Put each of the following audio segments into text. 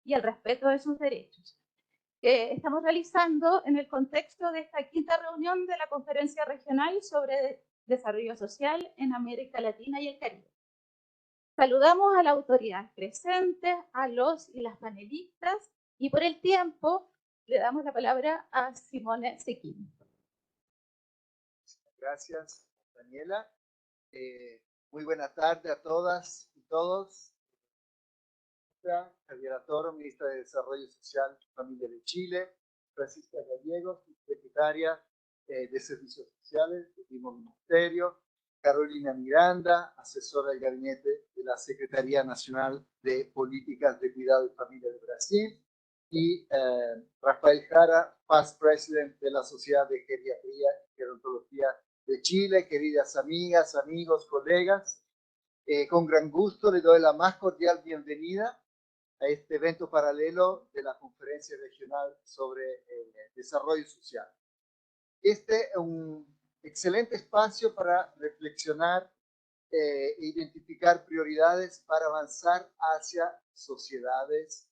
y el respeto de sus derechos, que estamos realizando en el contexto de esta quinta reunión de la Conferencia Regional sobre Desarrollo Social en América Latina y el Caribe. Saludamos a la autoridad presente, a los y las panelistas, y por el tiempo le damos la palabra a Simone Sequin. Gracias, Daniela. Muy buena tarde a todas y todos. Javiera Toro, ministra de Desarrollo Social y Familia de Chile, Francisca Gallegos, secretaria de Servicios Sociales del mismo ministerio, Carolina Miranda, asesora del gabinete de la Secretaría Nacional de Políticas de Cuidado y Familia de Brasil, y Rafael Jara, past president de la Sociedad de Geriatría y Gerontología de Chile. Queridas amigas, amigos, colegas, con gran gusto le doy la más cordial bienvenida a este evento paralelo de la Conferencia Regional sobre Desarrollo Social. Este es un excelente espacio para reflexionar e identificar prioridades para avanzar hacia sociedades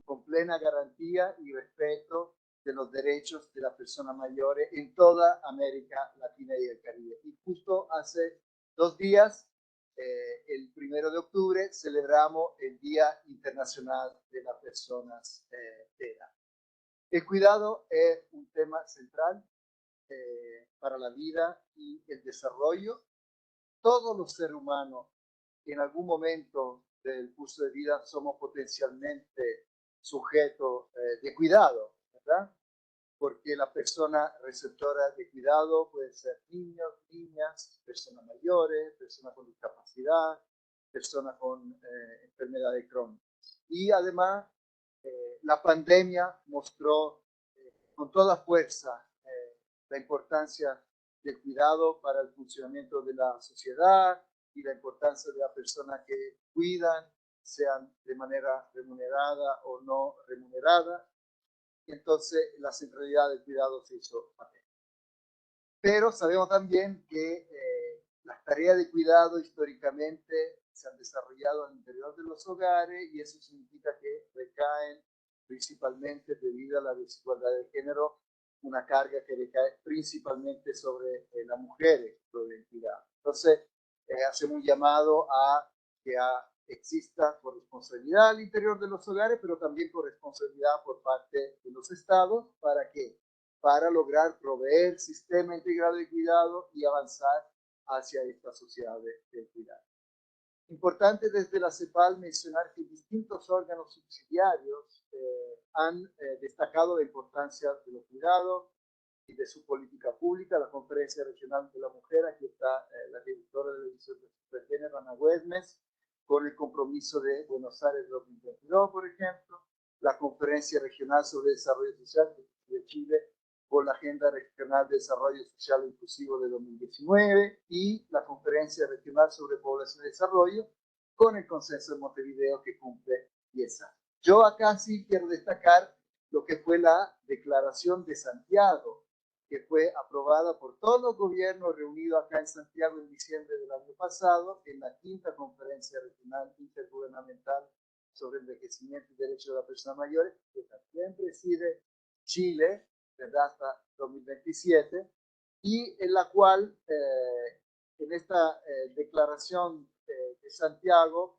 con plena garantía y respeto de los derechos de las personas mayores en toda América Latina y el Caribe. Y justo hace 2 días, el 1 de octubre, celebramos el Día Internacional de las Personas de Edad. El cuidado es un tema central para la vida y el desarrollo. Todos los seres humanos en algún momento del curso de vida somos potencialmente sujetos de cuidado, ¿verdad? Porque la persona receptora de cuidado puede ser niños, niñas, personas mayores, personas con discapacidad, personas con enfermedades crónicas. Y además, la pandemia mostró con toda fuerza la importancia del cuidado para el funcionamiento de la sociedad y la importancia de las personas que cuidan, sean de manera remunerada o no remunerada. Y entonces la centralidad del cuidado se hizo patente. Pero sabemos también que las tareas de cuidado históricamente se han desarrollado al interior de los hogares, y eso significa que recaen principalmente, debido a la desigualdad de género, una carga que recae principalmente sobre las mujeres sobre el cuidado. Entonces, hacemos un llamado a que exista corresponsabilidad al interior de los hogares, pero también corresponsabilidad por parte de los estados. ¿Para qué? Para lograr proveer sistema integrado de cuidado y avanzar hacia esta sociedad de cuidado. Importante desde la CEPAL mencionar que distintos órganos subsidiarios han destacado la importancia de los cuidados y de su política pública. La Conferencia Regional de la Mujer, aquí está la directora de la División de Supergénero, Ana Güemes, con el compromiso de Buenos Aires 2022, por ejemplo. La Conferencia Regional sobre Desarrollo Social de Chile, con la Agenda Regional de Desarrollo Social Inclusivo de 2019, y la Conferencia Regional sobre Población y Desarrollo, con el Consenso de Montevideo, que cumple 10 años. Yo acá sí quiero destacar lo que fue la Declaración de Santiago, que fue aprobada por todos los gobiernos reunidos acá en Santiago en diciembre del año pasado, en la quinta Conferencia Regional Intergubernamental sobre Envejecimiento y Derechos de las Personas Mayores, que también preside Chile, ¿verdad?, hasta 2027, y en la cual, en esta declaración de Santiago,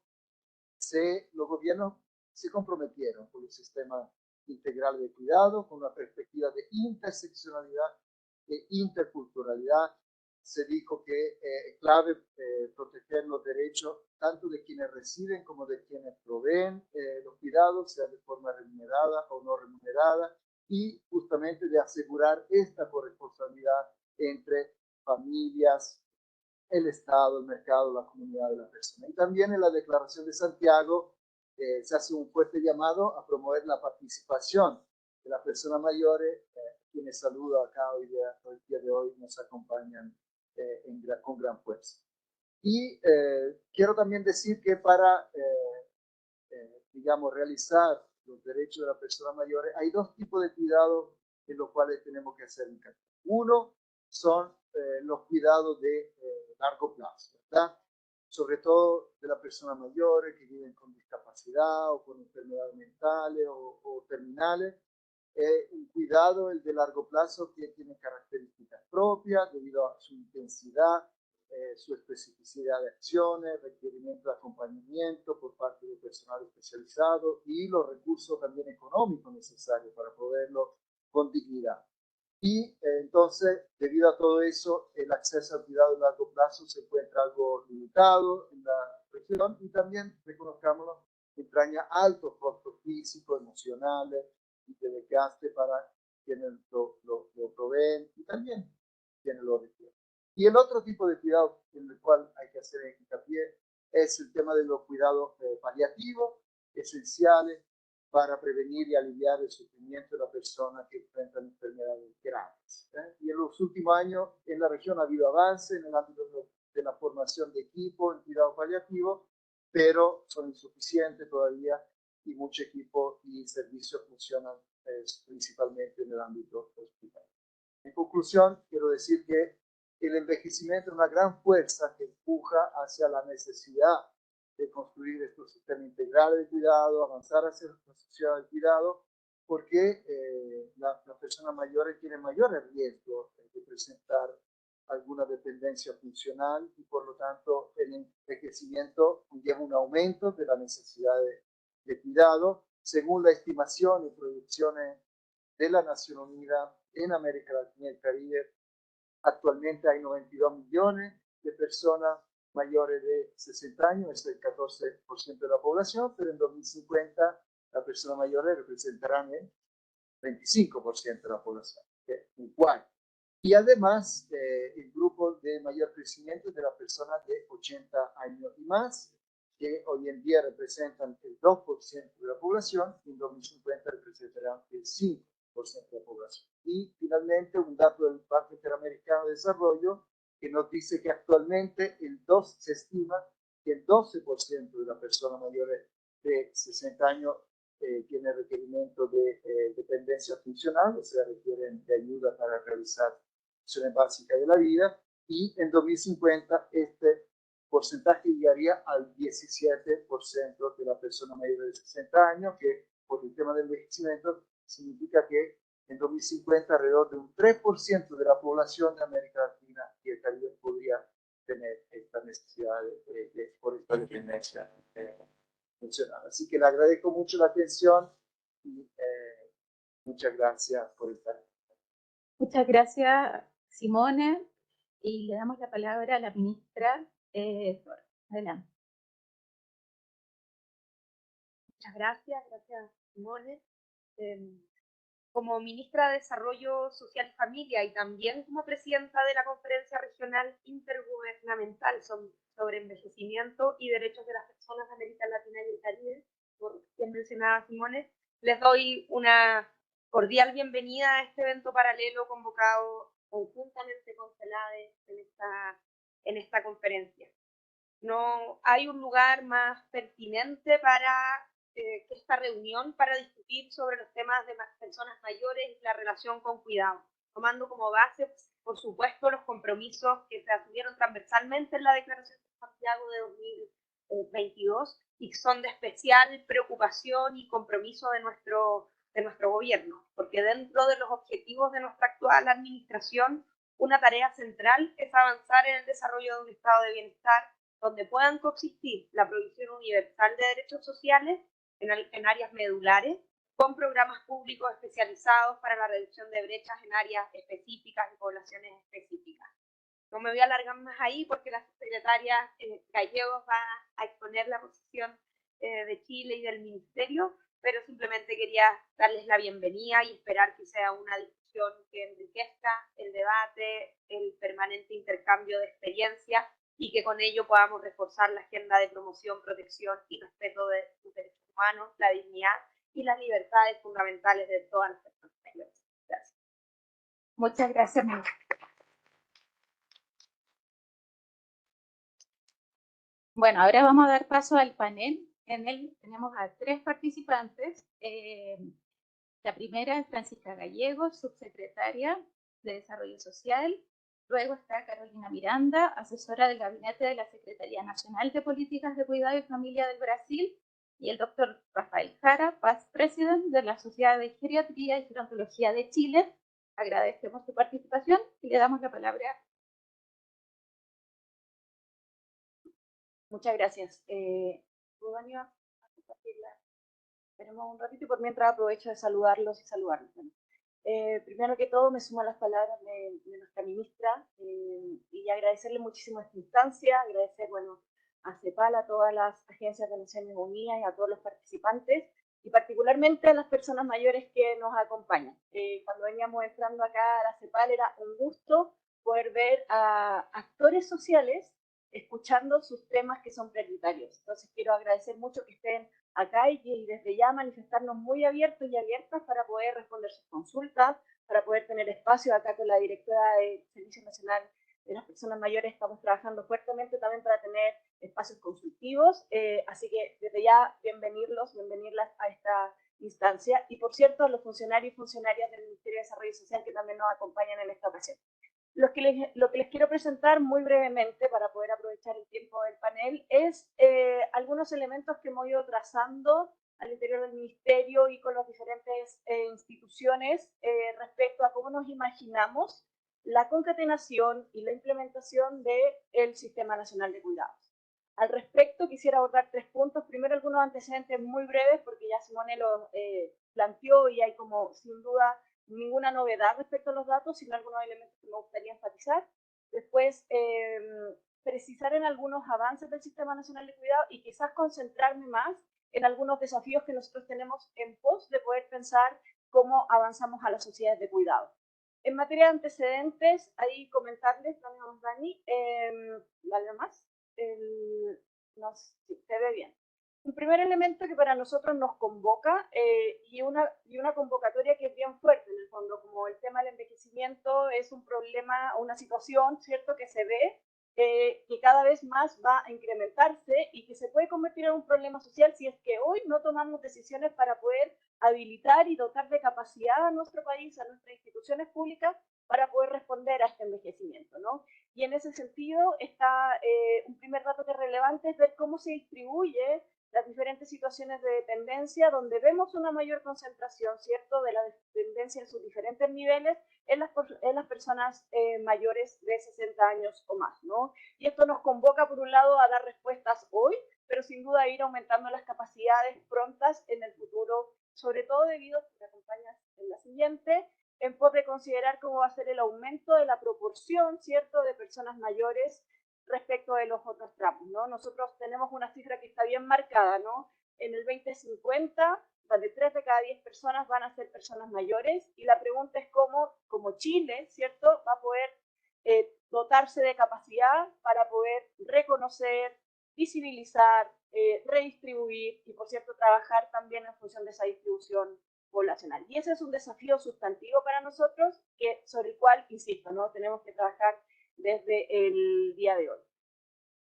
los gobiernos se comprometieron con el sistema integral de cuidado, con una perspectiva de interseccionalidad e interculturalidad. Se dijo que es clave proteger los derechos tanto de quienes reciben como de quienes proveen los cuidados, sea de forma remunerada o no remunerada, y justamente de asegurar esta corresponsabilidad entre familias, el Estado, el mercado, la comunidad de la persona. Y también en la Declaración de Santiago se hace un fuerte llamado a promover la participación de las personas mayores, quienes saludo acá hoy el día de hoy nos acompañan con gran fuerza. Y quiero también decir que para, digamos, realizar los derechos de las personas mayores, hay 2 tipos de cuidados en los cuales tenemos que hacer hincapié. Uno son los cuidados de largo plazo, ¿verdad? sobre todo de las personas mayores que viven con discapacidad o con enfermedades mentales o terminales. Un cuidado, el de largo plazo, que tiene características propias debido a su intensidad, su especificidad de acciones, requerimiento de acompañamiento por parte del personal especializado y los recursos también económicos necesarios para poderlo con dignidad. Y entonces, debido a todo eso, el acceso al cuidado de largo plazo se encuentra algo limitado en la región y también, reconozcámoslo, entraña altos costos físicos, emocionales y de desgaste para quienes lo proveen y también quienes lo requieren. Y el otro tipo de cuidado en el cual hay que hacer hincapié es el tema de los cuidados paliativos, esenciales para prevenir y aliviar el sufrimiento de la persona que enfrentan enfermedades graves. Y en los últimos años en la región ha habido avance en el ámbito de la formación de equipo en cuidado paliativo, pero son insuficientes todavía y mucho equipo y servicios funcionan principalmente en el ámbito hospitalario. En conclusión, quiero decir que el envejecimiento es una gran fuerza que empuja hacia la necesidad de construir estos sistemas integrales de cuidado, avanzar hacia la sociedad del cuidado, porque las personas mayores tienen mayores riesgos de presentar alguna dependencia funcional y por lo tanto el envejecimiento lleva un aumento de la necesidad de cuidado. Según la estimación y proyecciones de la Nación Unida en América Latina y el Caribe, actualmente hay 92 millones de personas mayores de 60 años, es el 14% de la población, pero en 2050 las personas mayores representarán el 25% de la población, igual. Y además, el grupo de mayor crecimiento es de las personas de 80 años y más, que hoy en día representan el 2% de la población, y en 2050 representarán el 5% de la población. Y finalmente, un dato del Banco Interamericano de Desarrollo que nos dice que actualmente se estima que el 12% de las personas mayores de 60 años tiene requerimiento de dependencia funcional, o sea, requieren de ayuda para realizar funciones básicas de la vida, y en 2050 este porcentaje llegaría al 17% de las personas mayores de 60 años, que por el tema del envejecimiento significa que en 2050 alrededor de un 3% de la población de América Latina y el Caribe podría tener esta necesidad por esta dependencia funcional. Así que le agradezco mucho la atención y muchas gracias por estar. Muchas gracias, Simone, y le damos la palabra a la ministra. Adelante. Muchas gracias, Simone. Como ministra de Desarrollo Social y Familia y también como presidenta de la Conferencia Regional Intergubernamental sobre Envejecimiento y Derechos de las Personas de América Latina y el Caribe, por quien mencionaba Simone, les doy una cordial bienvenida a este evento paralelo convocado conjuntamente con CELADE en esta conferencia. No hay un lugar más pertinente para que esta reunión para discutir sobre los temas de personas mayores y la relación con cuidado, tomando como base, por supuesto, los compromisos que se asumieron transversalmente en la Declaración de Santiago de 2022 y que son de especial preocupación y compromiso de nuestro gobierno, porque dentro de los objetivos de nuestra actual administración, una tarea central es avanzar en el desarrollo de un estado de bienestar donde puedan coexistir la provisión universal de derechos sociales en áreas medulares, con programas públicos especializados para la reducción de brechas en áreas específicas y poblaciones específicas. No me voy a alargar más ahí porque la secretaria Gallegos va a exponer la posición de Chile y del Ministerio, pero simplemente quería darles la bienvenida y esperar que sea una discusión que enriquezca el debate, el permanente intercambio de experiencias y que con ello podamos reforzar la agenda de promoción, protección y respeto de los derechos humanos, la dignidad y las libertades fundamentales de todas las personas mayores. Gracias. Muchas gracias, ministra. Bueno, ahora vamos a dar paso al panel. En él tenemos a 3 participantes. La primera es Francisca Gallegos, subsecretaria de Desarrollo Social. Luego está Carolina Miranda, asesora del Gabinete de la Secretaría Nacional de Políticas de Cuidado y Familia del Brasil, y el doctor Rafael Jara, Past President de la Sociedad de Geriatría y Gerontología de Chile. Agradecemos su participación y le damos la palabra. Muchas gracias. ¿Puedo venir a compartirla? Esperemos un ratito y por mientras aprovecho de saludarlos y saludarlos. Primero que todo, me sumo a las palabras de nuestra ministra y agradecerle muchísimo esta instancia, agradecer, bueno, a CEPAL, a todas las agencias de Naciones Unidas y a todos los participantes y particularmente a las personas mayores que nos acompañan. Cuando veníamos entrando acá a la CEPAL era un gusto poder ver a actores sociales escuchando sus temas que son prioritarios. Entonces quiero agradecer mucho que estén acá y desde ya manifestarnos muy abiertos y abiertas para poder responder sus consultas, para poder tener espacio acá con la directora del Servicio Nacional de las Personas Mayores. Estamos trabajando fuertemente también para tener espacios consultivos, así que desde ya bienvenirlas a esta instancia y por cierto a los funcionarios y funcionarias del Ministerio de Desarrollo Social que también nos acompañan en esta ocasión. Lo que les quiero presentar muy brevemente para poder aprovechar el tiempo del panel es algunos elementos que hemos ido trazando al interior del ministerio y con las diferentes instituciones respecto a cómo nos imaginamos la concatenación y la implementación del Sistema Nacional de Cuidados. Al respecto, quisiera abordar 3 puntos. Primero, algunos antecedentes muy breves, porque ya Simone lo planteó y hay como, sin duda, ninguna novedad respecto a los datos, sino algunos elementos que me gustaría enfatizar. Después, precisar en algunos avances del Sistema Nacional de Cuidado y quizás concentrarme más en algunos desafíos que nosotros tenemos en pos de poder pensar cómo avanzamos a las sociedades de cuidado. En materia de antecedentes, ahí comentarles, Dani, ¿vale más? Sí, se ve bien. Un primer elemento que para nosotros nos convoca y una convocatoria que es bien fuerte en el fondo, como el tema del envejecimiento es un problema, una situación, ¿cierto?, que se ve que cada vez más va a incrementarse y que se puede convertir en un problema social si es que hoy no tomamos decisiones para poder habilitar y dotar de capacidad a nuestro país, a nuestras instituciones públicas, para poder responder a este envejecimiento, ¿no? Y en ese sentido está un primer dato que es relevante es ver cómo se distribuye las diferentes situaciones de dependencia, donde vemos una mayor concentración, ¿cierto?, de la dependencia en sus diferentes niveles en las personas mayores de 60 años o más, ¿no? Y esto nos convoca, por un lado, a dar respuestas hoy, pero sin duda a ir aumentando las capacidades prontas en el futuro, sobre todo debido, si me acompañas en la siguiente, en pos de considerar cómo va a ser el aumento de la proporción, ¿cierto?, de personas mayores respecto de los otros tramos, ¿no? Nosotros tenemos una cifra que está bien marcada, ¿no? En el 2050, de 3 de cada 10 personas van a ser personas mayores y la pregunta es cómo, como Chile, ¿cierto?, va a poder dotarse de capacidad para poder reconocer, visibilizar, redistribuir y, por cierto, trabajar también en función de esa distribución poblacional. Y ese es un desafío sustantivo para nosotros, sobre el cual, insisto, ¿no?, tenemos que trabajar desde el día de hoy.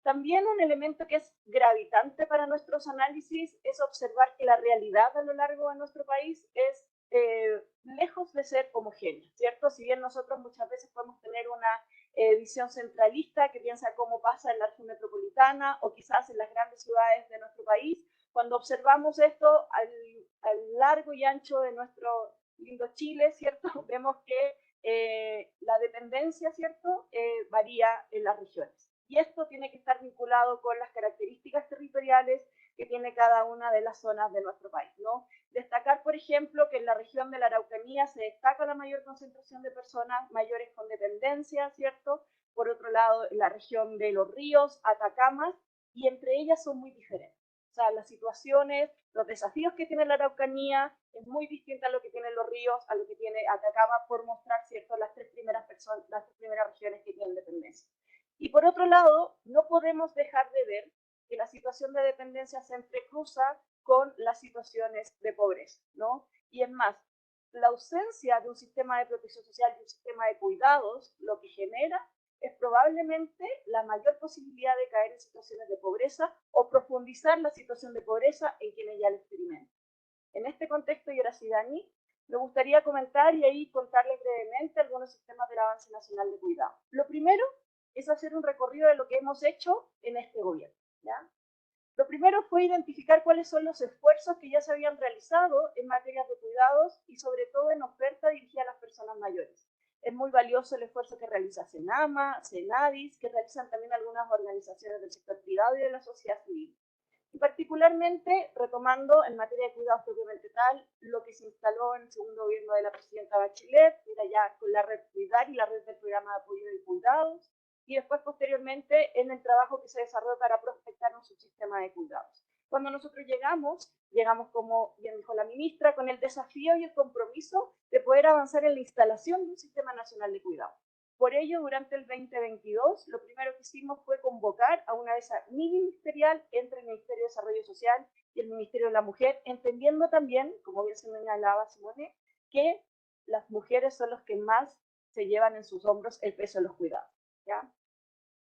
También un elemento que es gravitante para nuestros análisis es observar que la realidad a lo largo de nuestro país es lejos de ser homogénea, ¿cierto? Si bien nosotros muchas veces podemos tener una visión centralista que piensa cómo pasa en la región metropolitana o quizás en las grandes ciudades de nuestro país, cuando observamos esto al largo y ancho de nuestro lindo Chile, ¿cierto? Vemos que la dependencia, ¿cierto?, varía en las regiones. Y esto tiene que estar vinculado con las características territoriales que tiene cada una de las zonas de nuestro país, ¿no? Destacar, por ejemplo, que en la región de la Araucanía se destaca la mayor concentración de personas mayores con dependencia, ¿cierto? Por otro lado, en la región de Los Ríos, Atacama, y entre ellas son muy diferentes. O sea, las situaciones, los desafíos que tiene la Araucanía es muy distinta a lo que tienen Los Ríos, a lo que tiene Atacama, por mostrar, ¿cierto?, las tres primeras regiones que tienen dependencia. Y por otro lado, no podemos dejar de ver que la situación de dependencia se entrecruza con las situaciones de pobreza, ¿no? Y es más, la ausencia de un sistema de protección social y un sistema de cuidados lo que genera es probablemente la mayor posibilidad de caer en situaciones de pobreza o profundizar la situación de pobreza en quienes ya la experimentan. En este contexto, y ahora sí, Dani, Me gustaría comentar y ahí contarles brevemente algunos sistemas del avance nacional de cuidado. Lo primero es hacer un recorrido de lo que hemos hecho en este gobierno, ¿ya? Lo primero fue identificar cuáles son los esfuerzos que ya se habían realizado en materia de cuidados y sobre todo en oferta dirigida a las personas mayores. Es muy valioso el esfuerzo que realiza Senama, Senadis, que realizan también algunas organizaciones del sector privado y de la sociedad civil. Y particularmente, retomando en materia de cuidados propiamente tal, lo que se instaló en el segundo gobierno de la presidenta Bachelet, que era ya con la red Cuidar y la red del programa de apoyo de cuidados, y después posteriormente en el trabajo que se desarrolló para prospectar un subsistema de cuidados. Cuando nosotros llegamos como bien dijo la ministra, con el desafío y el compromiso de poder avanzar en la instalación de un sistema nacional de cuidados. Por ello, durante el 2022, lo primero que hicimos fue convocar a una mesa ministerial entre el Ministerio de Desarrollo Social y el Ministerio de la Mujer, entendiendo también, como bien se señalaba Simone, que las mujeres son los que más se llevan en sus hombros el peso de los cuidados, ¿ya?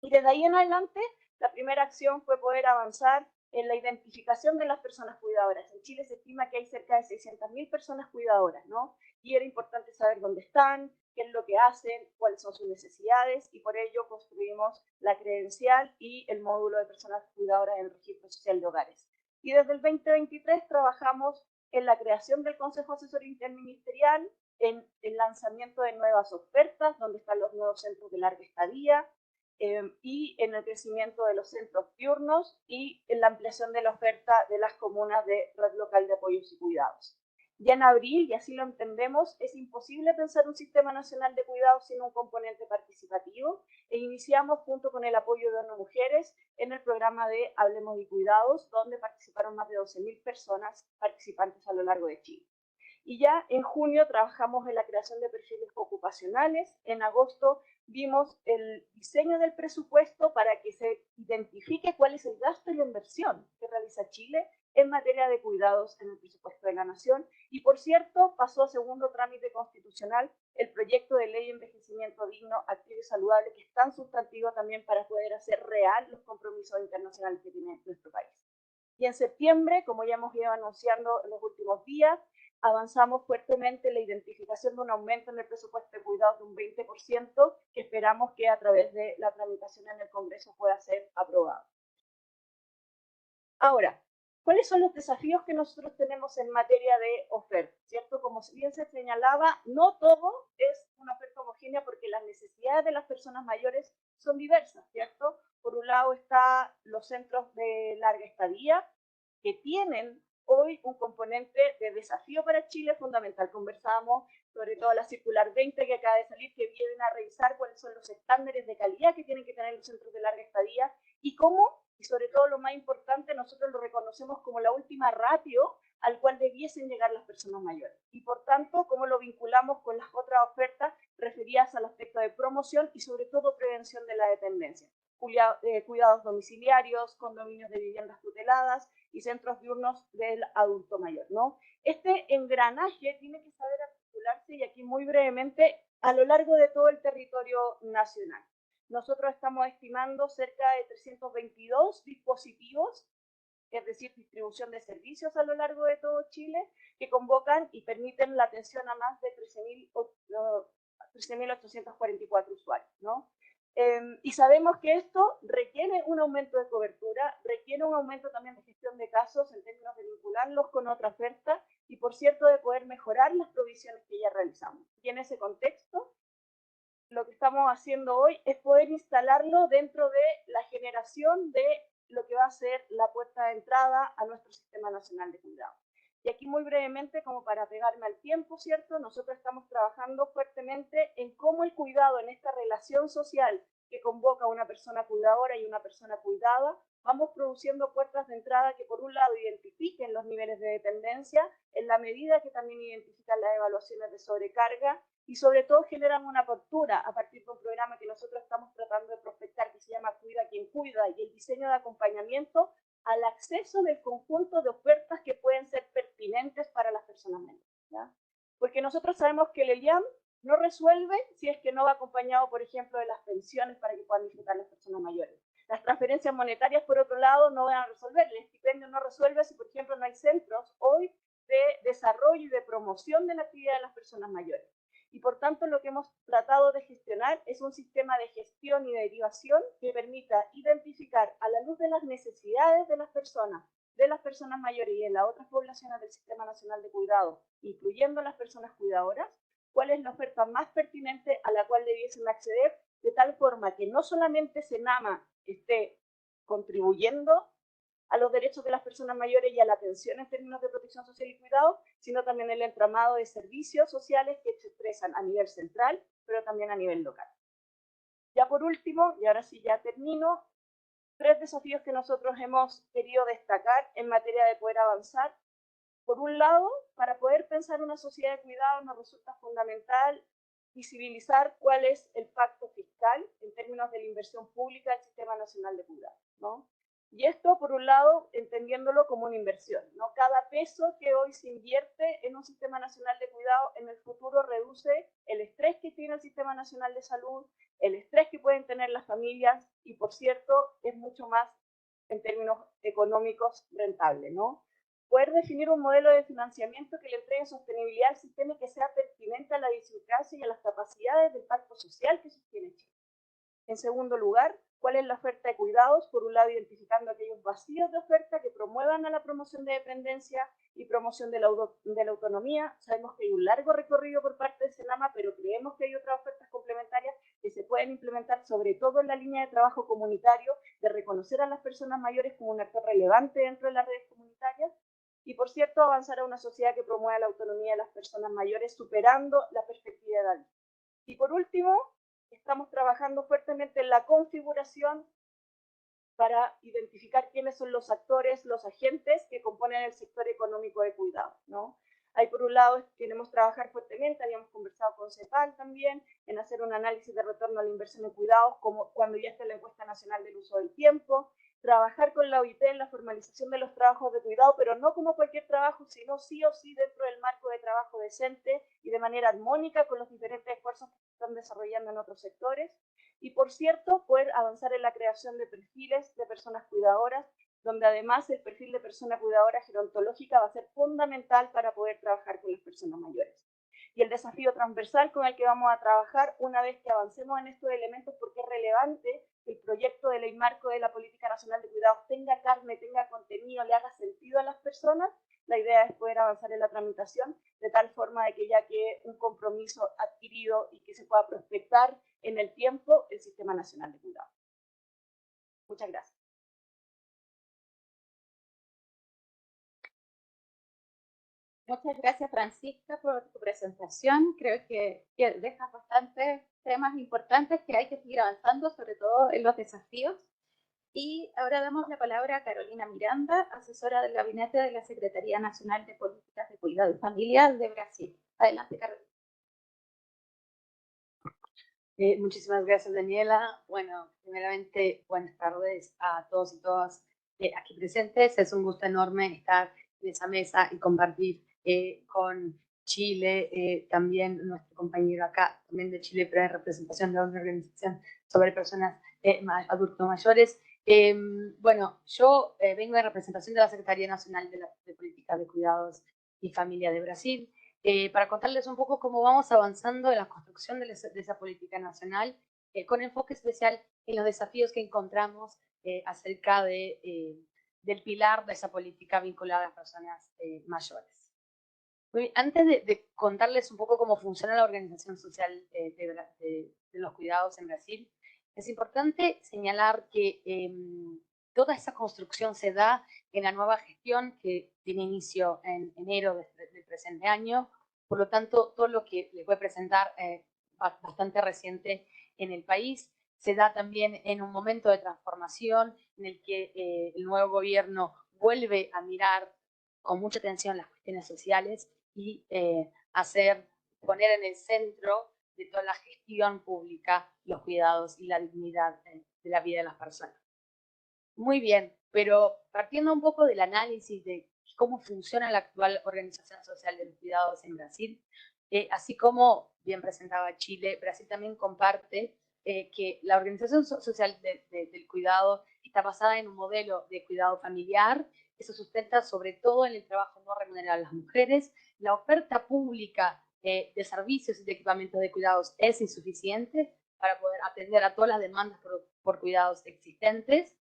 Y desde ahí en adelante, la primera acción fue poder avanzar en la identificación de las personas cuidadoras. En Chile se estima que hay cerca de 600.000 personas cuidadoras, ¿no? Y era importante saber dónde están, qué es lo que hacen, cuáles son sus necesidades, y por ello construimos la credencial y el módulo de personas cuidadoras en el Registro Social de Hogares. Y desde el 2023 trabajamos en la creación del Consejo Asesor Interministerial, en el lanzamiento de nuevas ofertas, donde están los nuevos centros de larga estadía, y en el crecimiento de los centros diurnos y en la ampliación de la oferta de las comunas de red local de apoyos y cuidados. Ya en abril, y así lo entendemos, es imposible pensar un sistema nacional de cuidados sin un componente participativo, e iniciamos junto con el apoyo de ONU Mujeres en el programa de Hablemos de Cuidados, donde participaron más de 12.000 personas participantes a lo largo de Chile. Y ya en junio trabajamos en la creación de perfiles ocupacionales. En agosto vimos el diseño del presupuesto para que se identifique cuál es el gasto y la inversión que realiza Chile en materia de cuidados en el presupuesto de la Nación. Y por cierto, pasó a segundo trámite constitucional el proyecto de ley de envejecimiento digno, activo y saludable, que es tan sustantivo también para poder hacer real los compromisos internacionales que tiene nuestro país. Y en septiembre, como ya hemos ido anunciando en los últimos días, avanzamos fuertemente en la identificación de un aumento en el presupuesto de cuidados de un 20%, que esperamos que a través de la tramitación en el Congreso pueda ser aprobado. Ahora, ¿cuáles son los desafíos que nosotros tenemos en materia de oferta? ¿Cierto? Como bien se señalaba, no todo es una oferta homogénea porque las necesidades de las personas mayores son diversas, ¿cierto? Por un lado están los centros de larga estadía, que tienen hoy un componente de desafío para Chile fundamental. Conversábamos sobre todo la circular 20 que acaba de salir, que vienen a revisar cuáles son los estándares de calidad que tienen que tener los centros de larga estadía y cómo, y sobre todo lo más importante, nosotros lo reconocemos como la última ratio al cual debiesen llegar las personas mayores. Y por tanto, cómo lo vinculamos con las otras ofertas referidas al aspecto de promoción y sobre todo prevención de la dependencia. Cuidados domiciliarios, condominios de viviendas tuteladas y centros diurnos del adulto mayor, ¿no? Este engranaje tiene que saber articularse, y aquí muy brevemente, a lo largo de todo el territorio nacional. Nosotros estamos estimando cerca de 322 dispositivos, es decir, distribución de servicios a lo largo de todo Chile, que convocan y permiten la atención a más de 13.844 usuarios, ¿no? Y sabemos que esto requiere un aumento de cobertura, requiere un aumento también de gestión de casos en términos de vincularlos con otra oferta y, por cierto, de poder mejorar las provisiones que ya realizamos. Y en ese contexto, lo que estamos haciendo hoy es poder instalarlo dentro de la generación de lo que va a ser la puerta de entrada a nuestro Sistema Nacional de Cuidado. Y aquí muy brevemente, como para pegarme al tiempo, ¿cierto? Nosotros estamos trabajando fuertemente en cómo el cuidado en esta relación social que convoca a una persona cuidadora y una persona cuidada, vamos produciendo puertas de entrada que por un lado identifiquen los niveles de dependencia, en la medida que también identifican las evaluaciones de sobrecarga y sobre todo generan una apertura a partir de un programa que nosotros estamos tratando de prospectar que se llama Cuida quien cuida y el diseño de acompañamiento al acceso del conjunto de ofertas que pueden ser pertinentes para las personas menores, ¿ya? Porque nosotros sabemos que el ELIAM no resuelve si es que no va acompañado, por ejemplo, de las pensiones para que puedan disfrutar las personas mayores. Las transferencias monetarias, por otro lado, no van a resolver. El estipendio no resuelve si, por ejemplo, no hay centros hoy de desarrollo y de promoción de la actividad de las personas mayores. Y por tanto lo que hemos tratado de gestionar es un sistema de gestión y derivación que permita identificar a la luz de las necesidades de las personas mayores y de las otras poblaciones del Sistema Nacional de Cuidado, incluyendo las personas cuidadoras, cuál es la oferta más pertinente a la cual debiesen acceder, de tal forma que no solamente Senama esté contribuyendo a los derechos de las personas mayores y a la atención en términos de protección social y cuidado, sino también el entramado de servicios sociales que se expresan a nivel central, pero también a nivel local. Ya por último, y ahora sí ya termino, 3 desafíos que nosotros hemos querido destacar en materia de poder avanzar. Por un lado, para poder pensar una sociedad de cuidado nos resulta fundamental visibilizar cuál es el pacto fiscal en términos de la inversión pública del Sistema Nacional de Cuidado, ¿no? Y esto, por un lado, entendiéndolo como una inversión, ¿no? Cada peso que hoy se invierte en un Sistema Nacional de Cuidado en el futuro reduce el estrés que tiene el Sistema Nacional de Salud, el estrés que pueden tener las familias y, por cierto, es mucho más, en términos económicos, rentable, ¿no? Poder definir un modelo de financiamiento que le entregue sostenibilidad al sistema y que sea pertinente a la idiosincrasia y a las capacidades del pacto social que sostiene Chile. En segundo lugar, ¿cuál es la oferta de cuidados? Por un lado, identificando aquellos vacíos de oferta que promuevan a la promoción de dependencia y promoción de la autonomía. Sabemos que hay un largo recorrido por parte de Senama, pero creemos que hay otras ofertas complementarias que se pueden implementar, sobre todo en la línea de trabajo comunitario, de reconocer a las personas mayores como un actor relevante dentro de las redes comunitarias. Y, por cierto, avanzar a una sociedad que promueva la autonomía de las personas mayores, superando la perspectiva de edad. Y, por último, estamos trabajando fuertemente en la configuración para identificar quiénes son los actores, los agentes que componen el sector económico de cuidado, ¿no? Ahí, por un lado, queremos trabajar fuertemente, habíamos conversado con CEPAL también, en hacer un análisis de retorno a la inversión en cuidados, como cuando ya esté la encuesta nacional del uso del tiempo, trabajar con la OIT en la formalización de los trabajos de cuidado, pero no como cualquier trabajo, sino sí o sí dentro del marco de trabajo decente y de manera armónica con los diferentes esfuerzos que se están desarrollando en otros sectores. Y, por cierto, poder avanzar en la creación de perfiles de personas cuidadoras, donde además el perfil de persona cuidadora gerontológica va a ser fundamental para poder trabajar con las personas mayores. Y el desafío transversal con el que vamos a trabajar una vez que avancemos en estos elementos, porque es relevante que el proyecto de ley marco de la Política Nacional de Cuidados tenga carne, tenga contenido, le haga sentido a las personas. La idea es poder avanzar en la tramitación de tal forma de que ya quede un compromiso adquirido y que se pueda prospectar en el tiempo el Sistema Nacional de Cuidados. Muchas gracias. Muchas gracias, Francisca, por tu presentación. Creo que dejas bastantes temas importantes que hay que seguir avanzando, sobre todo en los desafíos. Y ahora damos la palabra a Carolina Miranda, asesora del Gabinete de la Secretaría Nacional de Políticas de Cuidado y Familia de Brasil. Adelante, Carolina. Muchísimas gracias, Daniela. Bueno, primeramente, buenas tardes a todos y todas aquí presentes. Es un gusto enorme estar en esa mesa y compartir con Chile, también nuestro compañero acá, también de Chile, pero en representación de una organización sobre personas adultos mayores. Bueno, yo vengo en representación de la Secretaría Nacional de Políticas de Cuidados y Familia de Brasil, para contarles un poco cómo vamos avanzando en la construcción de esa política nacional, con enfoque especial en los desafíos que encontramos acerca del pilar de esa política vinculada a las personas mayores. Antes de contarles un poco cómo funciona la organización social de los cuidados en Brasil, es importante señalar que toda esa construcción se da en la nueva gestión que tiene inicio en enero del presente año. Por lo tanto, todo lo que les voy a presentar es bastante reciente en el país. Se da también en un momento de transformación en el que el nuevo gobierno vuelve a mirar con mucha atención las cuestiones sociales y poner en el centro de toda la gestión pública los cuidados y la dignidad de la vida de las personas. Muy bien, pero partiendo un poco del análisis de cómo funciona la actual organización social de los cuidados en Brasil, así como bien presentaba Chile, Brasil también comparte que la organización social del cuidado está basada en un modelo de cuidado familiar eso sustenta sobre todo en el trabajo no remunerado de las mujeres. La oferta pública de servicios y de equipamientos de cuidados es insuficiente para poder atender a todas las demandas por cuidados existentes.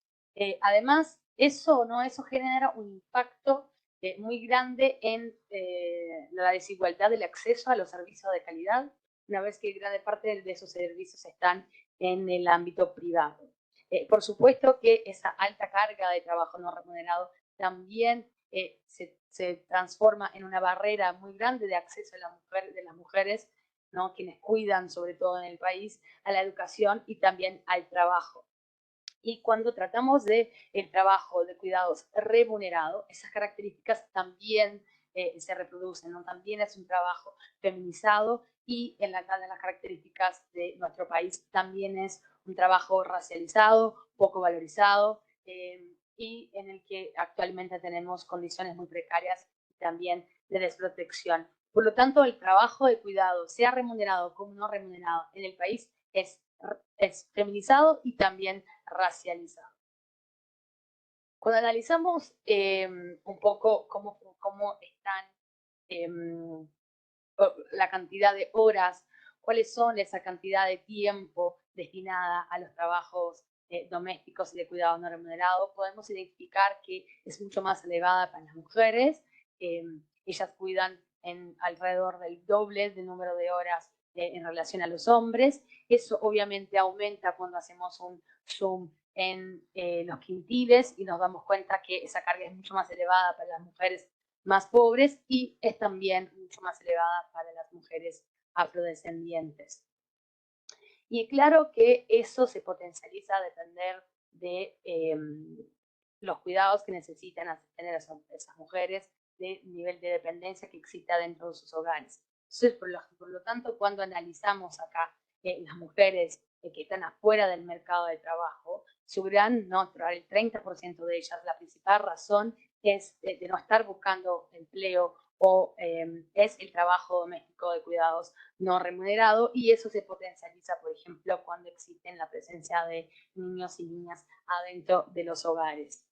Además, eso genera un impacto muy grande en la desigualdad del acceso a los servicios de calidad, una vez que gran parte de esos servicios están en el ámbito privado. Por supuesto que esa alta carga de trabajo no remunerado también se transforma en una barrera muy grande de acceso de las mujeres, ¿no? Quienes cuidan, sobre todo en el país, a la educación y también al trabajo. Y cuando tratamos del trabajo de cuidados remunerado, esas características también se reproducen, ¿no? También es un trabajo feminizado y en las características de nuestro país también es un trabajo racializado, poco valorizado y en el que actualmente tenemos condiciones muy precarias y también de desprotección. Por lo tanto, el trabajo de cuidado, sea remunerado como no remunerado, en el país es feminizado y también racializado. Cuando analizamos un poco cómo están la cantidad de horas, cuáles son esa cantidad de tiempo destinada a los trabajos domésticos y de cuidado no remunerado, podemos identificar que es mucho más elevada para las mujeres. Ellas cuidan en alrededor del doble del número de horas en relación a los hombres. Eso obviamente aumenta cuando hacemos un zoom en los quintiles y nos damos cuenta que esa carga es mucho más elevada para las mujeres más pobres y es también mucho más elevada para las mujeres afrodescendientes. Y claro que eso se potencializa a depender de los cuidados que necesitan tener esas mujeres, del nivel de dependencia que exista dentro de sus hogares. Entonces, por lo tanto, cuando analizamos acá las mujeres que están afuera del mercado de trabajo, el 30% de ellas, la principal razón es de no estar buscando empleo o es el trabajo doméstico de cuidados no remunerado, y eso se potencializa, por ejemplo, cuando existe la presencia de niños y niñas adentro de los hogares.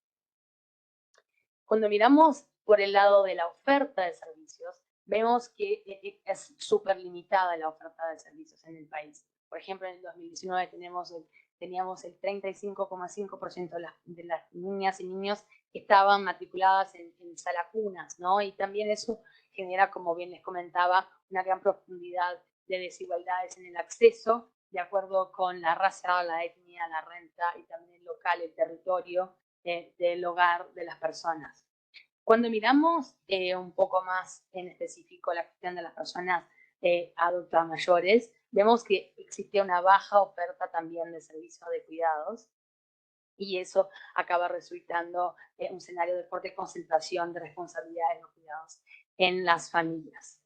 Cuando miramos por el lado de la oferta de servicios, vemos que es súper limitada la oferta de servicios en el país. Por ejemplo, en el 2019 teníamos el 35,5% de las niñas y niños que estaban matriculadas en salacunas, ¿no? Y también eso genera, como bien les comentaba, una gran profundidad de desigualdades en el acceso, de acuerdo con la raza, la etnia, la renta y también el local, el territorio del hogar de las personas. Cuando miramos un poco más en específico la cuestión de las personas adultas mayores, vemos que existe una baja oferta también de servicios de cuidados y eso acaba resultando un escenario de fuerte concentración de responsabilidades de los cuidados en las familias.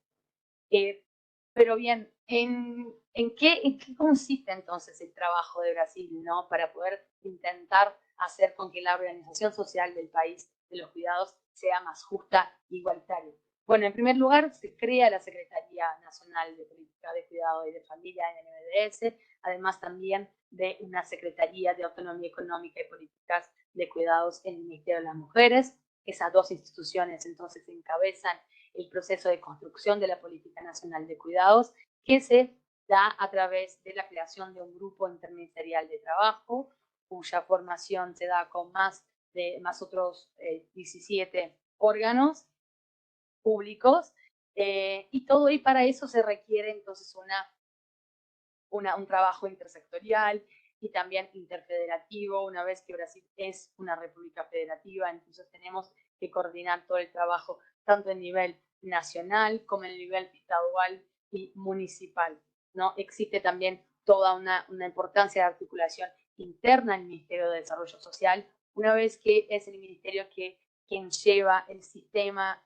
Pero bien, ¿en qué consiste entonces el trabajo de Brasil, ¿no? Para poder intentar hacer con que la organización social del país de los cuidados sea más justa e igualitaria. Bueno, en primer lugar, se crea la Secretaría Nacional de Política de Cuidado y de Familia en el NBDS, además también de una Secretaría de Autonomía Económica y Políticas de Cuidados en el Ministerio de las Mujeres. Esas dos instituciones entonces encabezan el proceso de construcción de la Política Nacional de Cuidados, que se da a través de la creación de un grupo interministerial de trabajo, cuya formación se da con más otros 17 órganos públicos, y todo, y para eso se requiere entonces un trabajo intersectorial y también interfederativo. Una vez que Brasil es una república federativa, entonces tenemos que coordinar todo el trabajo tanto en nivel nacional como en el nivel estadual y municipal, ¿no? Existe también toda una importancia de articulación interna en el Ministerio de Desarrollo Social, una vez que es el ministerio quien lleva el sistema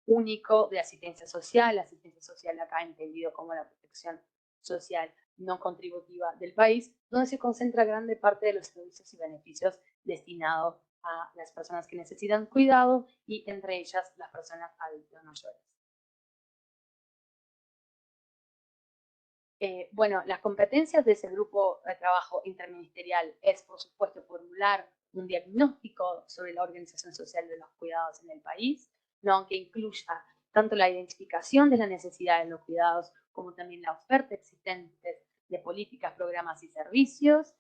único de asistencia social acá entendido como la protección social no contributiva del país, donde se concentra grande parte de los servicios y beneficios destinados a las personas que necesitan cuidado y entre ellas las personas adultas mayores. Bueno, las competencias de ese grupo de trabajo interministerial es, por supuesto, formular un diagnóstico sobre la organización social de los cuidados en el país, ¿no? Que incluya tanto la identificación de las necesidades de los cuidados como también la oferta existente de políticas, programas y servicios,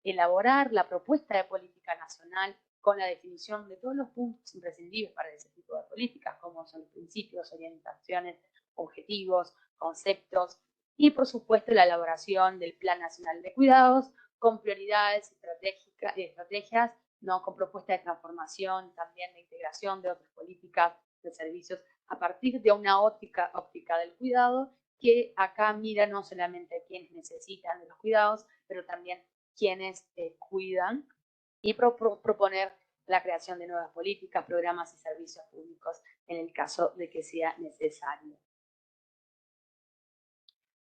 elaborar la propuesta de política nacional con la definición de todos los puntos imprescindibles para ese tipo de políticas, como son los principios, orientaciones, objetivos, conceptos, y por supuesto la elaboración del Plan Nacional de Cuidados con prioridades estrategias, ¿no? Con propuestas de transformación, también de integración de otras políticas de servicios a partir de una óptica del cuidado, que acá mira no solamente a quienes necesitan de los cuidados, pero también quienes cuidan, y proponer la creación de nuevas políticas, programas y servicios públicos en el caso de que sea necesario.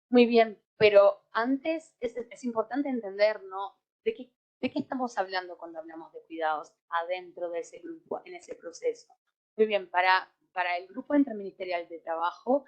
Muy bien, pero antes es importante entender, ¿no? ¿De qué estamos hablando cuando hablamos de cuidados adentro de ese grupo, en ese proceso? Muy bien, para el Grupo Interministerial de Trabajo,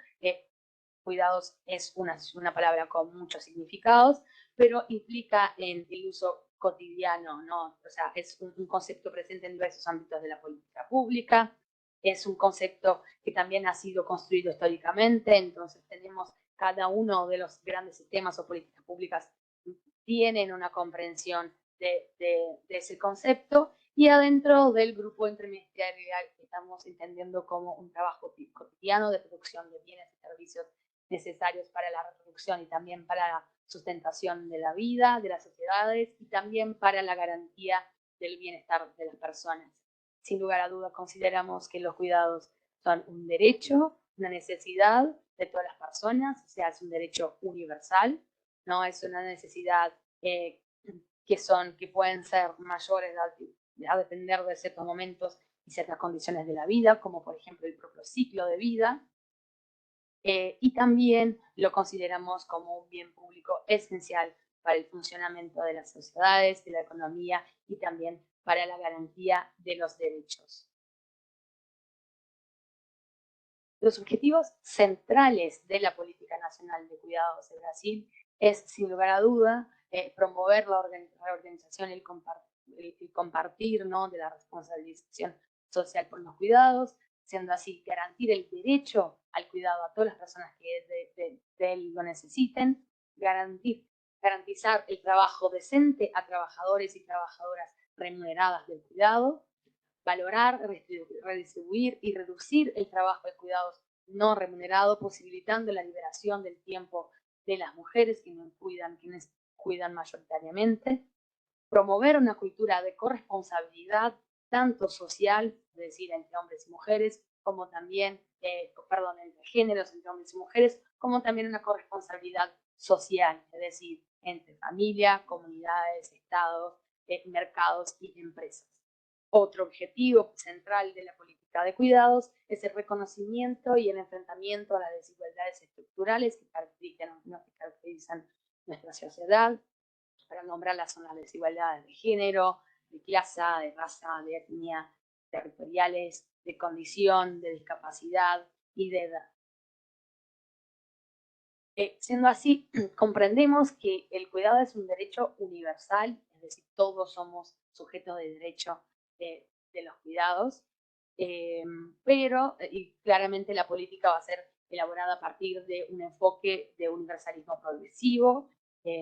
cuidados es una palabra con muchos significados, pero implica en el uso cotidiano, ¿no? O sea, es un concepto presente en diversos ámbitos de la política pública, es un concepto que también ha sido construido históricamente, entonces tenemos cada uno de los grandes sistemas o políticas públicas tienen una comprensión de ese concepto, y adentro del grupo interministerial estamos entendiendo como un trabajo cotidiano de producción de bienes y servicios necesarios para la reproducción y también para la sustentación de la vida, de las sociedades, y también para la garantía del bienestar de las personas. Sin lugar a dudas, consideramos que los cuidados son un derecho, una necesidad de todas las personas, o sea, es un derecho universal, no es una necesidad que pueden ser mayores a depender de ciertos momentos y ciertas condiciones de la vida, como por ejemplo el propio ciclo de vida, y también lo consideramos como un bien público esencial para el funcionamiento de las sociedades, de la economía y también para la garantía de los derechos. Los objetivos centrales de la Política Nacional de Cuidados de Brasil es, sin lugar a duda, promover la organización y el compartir, ¿no? de la responsabilización social por los cuidados, siendo así garantir el derecho al cuidado a todas las personas que de él lo necesiten, garantizar el trabajo decente a trabajadores y trabajadoras remuneradas del cuidado, valorar, redistribuir y reducir el trabajo de cuidados no remunerado, posibilitando la liberación del tiempo de las mujeres quienes cuidan mayoritariamente, promover una cultura de corresponsabilidad tanto social, es decir, entre hombres y mujeres, como también, entre géneros, entre hombres y mujeres, como también una corresponsabilidad social, es decir, entre familia, comunidades, estados, mercados y empresas. Otro objetivo central de la política de cuidados es el reconocimiento y el enfrentamiento a las desigualdades estructurales que caracterizan nuestra sociedad. Para nombrarlas son las desigualdades de género, de clase, de raza, de etnia, territoriales, de condición, de discapacidad y de edad. Siendo así, comprendemos que el cuidado es un derecho universal, es decir, todos somos sujetos de derecho de los cuidados, pero claramente la política va a ser elaborada a partir de un enfoque de universalismo progresivo,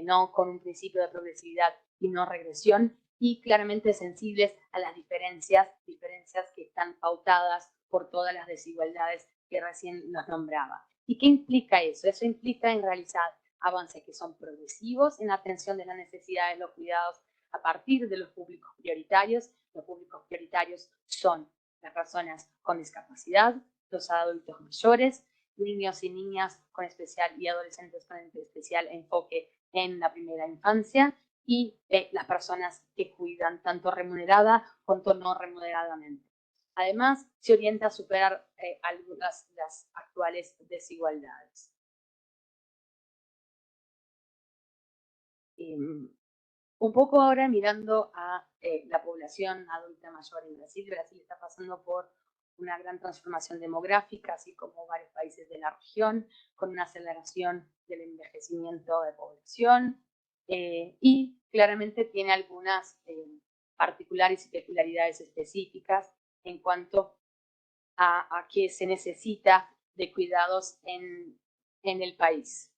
no con un principio de progresividad y no regresión, y claramente sensibles a las diferencias que están pautadas por todas las desigualdades que recién nos nombraba. ¿Y qué implica eso? Eso implica en realizar avances que son progresivos en la atención de las necesidades de los cuidados a partir de los públicos prioritarios. Los públicos prioritarios son las personas con discapacidad, los adultos mayores, niños y niñas con especial y adolescentes con especial enfoque en la primera infancia, y las personas que cuidan tanto remunerada como no remuneradamente. Además, se orienta a superar algunas de las actuales desigualdades. Un poco ahora mirando a la población adulta mayor en Brasil. Brasil está pasando por una gran transformación demográfica, así como varios países de la región, con una aceleración del envejecimiento de población, y claramente tiene algunas particulares y peculiaridades específicas en cuanto a qué se necesita de cuidados en el país.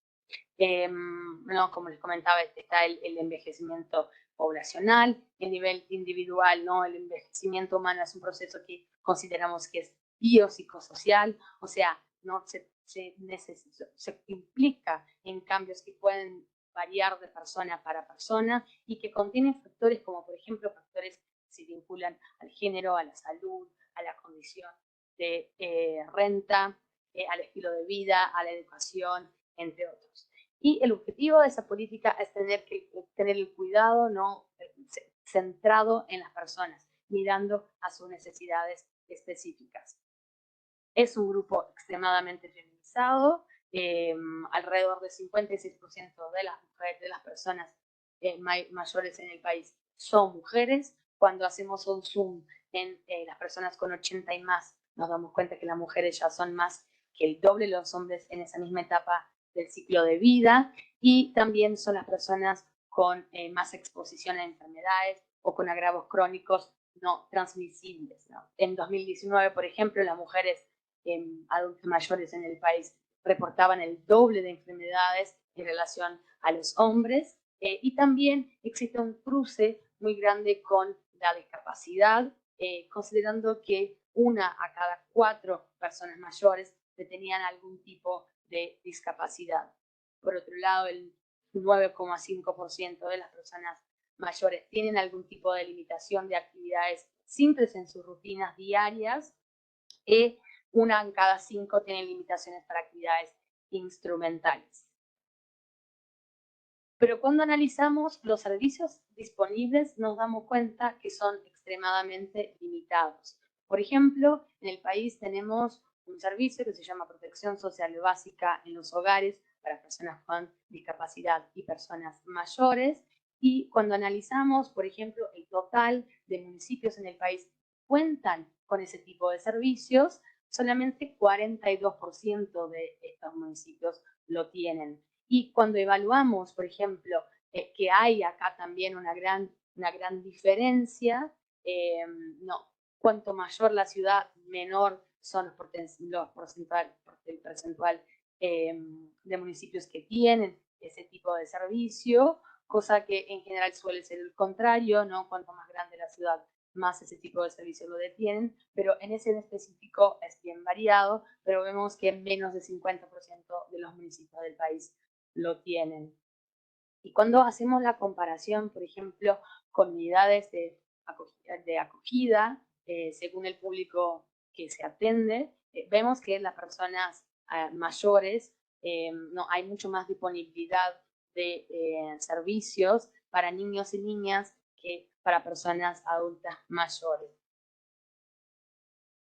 No, como les comentaba, está el envejecimiento poblacional, el nivel individual, ¿no? El envejecimiento humano es un proceso que consideramos que es biopsicosocial, o sea, ¿no? se implica en cambios que pueden variar de persona para persona y que contienen factores como, por ejemplo, factores que se vinculan al género, a la salud, a la condición de renta, al estilo de vida, a la educación, entre otros. Y el objetivo de esa política es tener el cuidado, ¿no? Centrado en las personas, mirando a sus necesidades específicas. Es un grupo extremadamente feminizado, alrededor del 56% de las personas mayores en el país son mujeres. Cuando hacemos un zoom en las personas con 80 y más, nos damos cuenta que las mujeres ya son más que el doble de los hombres en esa misma etapa del ciclo de vida, y también son las personas con más exposición a enfermedades o con agravos crónicos no transmisibles, ¿no? En 2019, por ejemplo, las mujeres adultos mayores en el país reportaban el doble de enfermedades en relación a los hombres, y también existe un cruce muy grande con la discapacidad, considerando que 1 a cada 4 personas mayores tenían algún tipo de discapacidad. Por otro lado, el 9,5% de las personas mayores tienen algún tipo de limitación de actividades simples en sus rutinas diarias, y 1 en cada 5 tienen limitaciones para actividades instrumentales. Pero cuando analizamos los servicios disponibles, nos damos cuenta que son extremadamente limitados. Por ejemplo, en el país tenemos un servicio que se llama Protección Social Básica en los hogares para personas con discapacidad y personas mayores. Y cuando analizamos, por ejemplo, el total de municipios en el país que cuentan con ese tipo de servicios, solamente 42% de estos municipios lo tienen. Y cuando evaluamos, por ejemplo, que hay acá también una gran diferencia, no, cuanto mayor la ciudad, menor son el porcentual de municipios que tienen ese tipo de servicio, cosa que en general suele ser el contrario, ¿no? Cuanto más grande la ciudad, más ese tipo de servicios lo detienen, pero en ese en específico es bien variado, pero vemos que menos del 50% de los municipios del país lo tienen. Y cuando hacemos la comparación, por ejemplo, con unidades de acogida, según el público que se atende, vemos que las personas mayores, no hay mucho más disponibilidad de servicios para niños y niñas que para personas adultas mayores.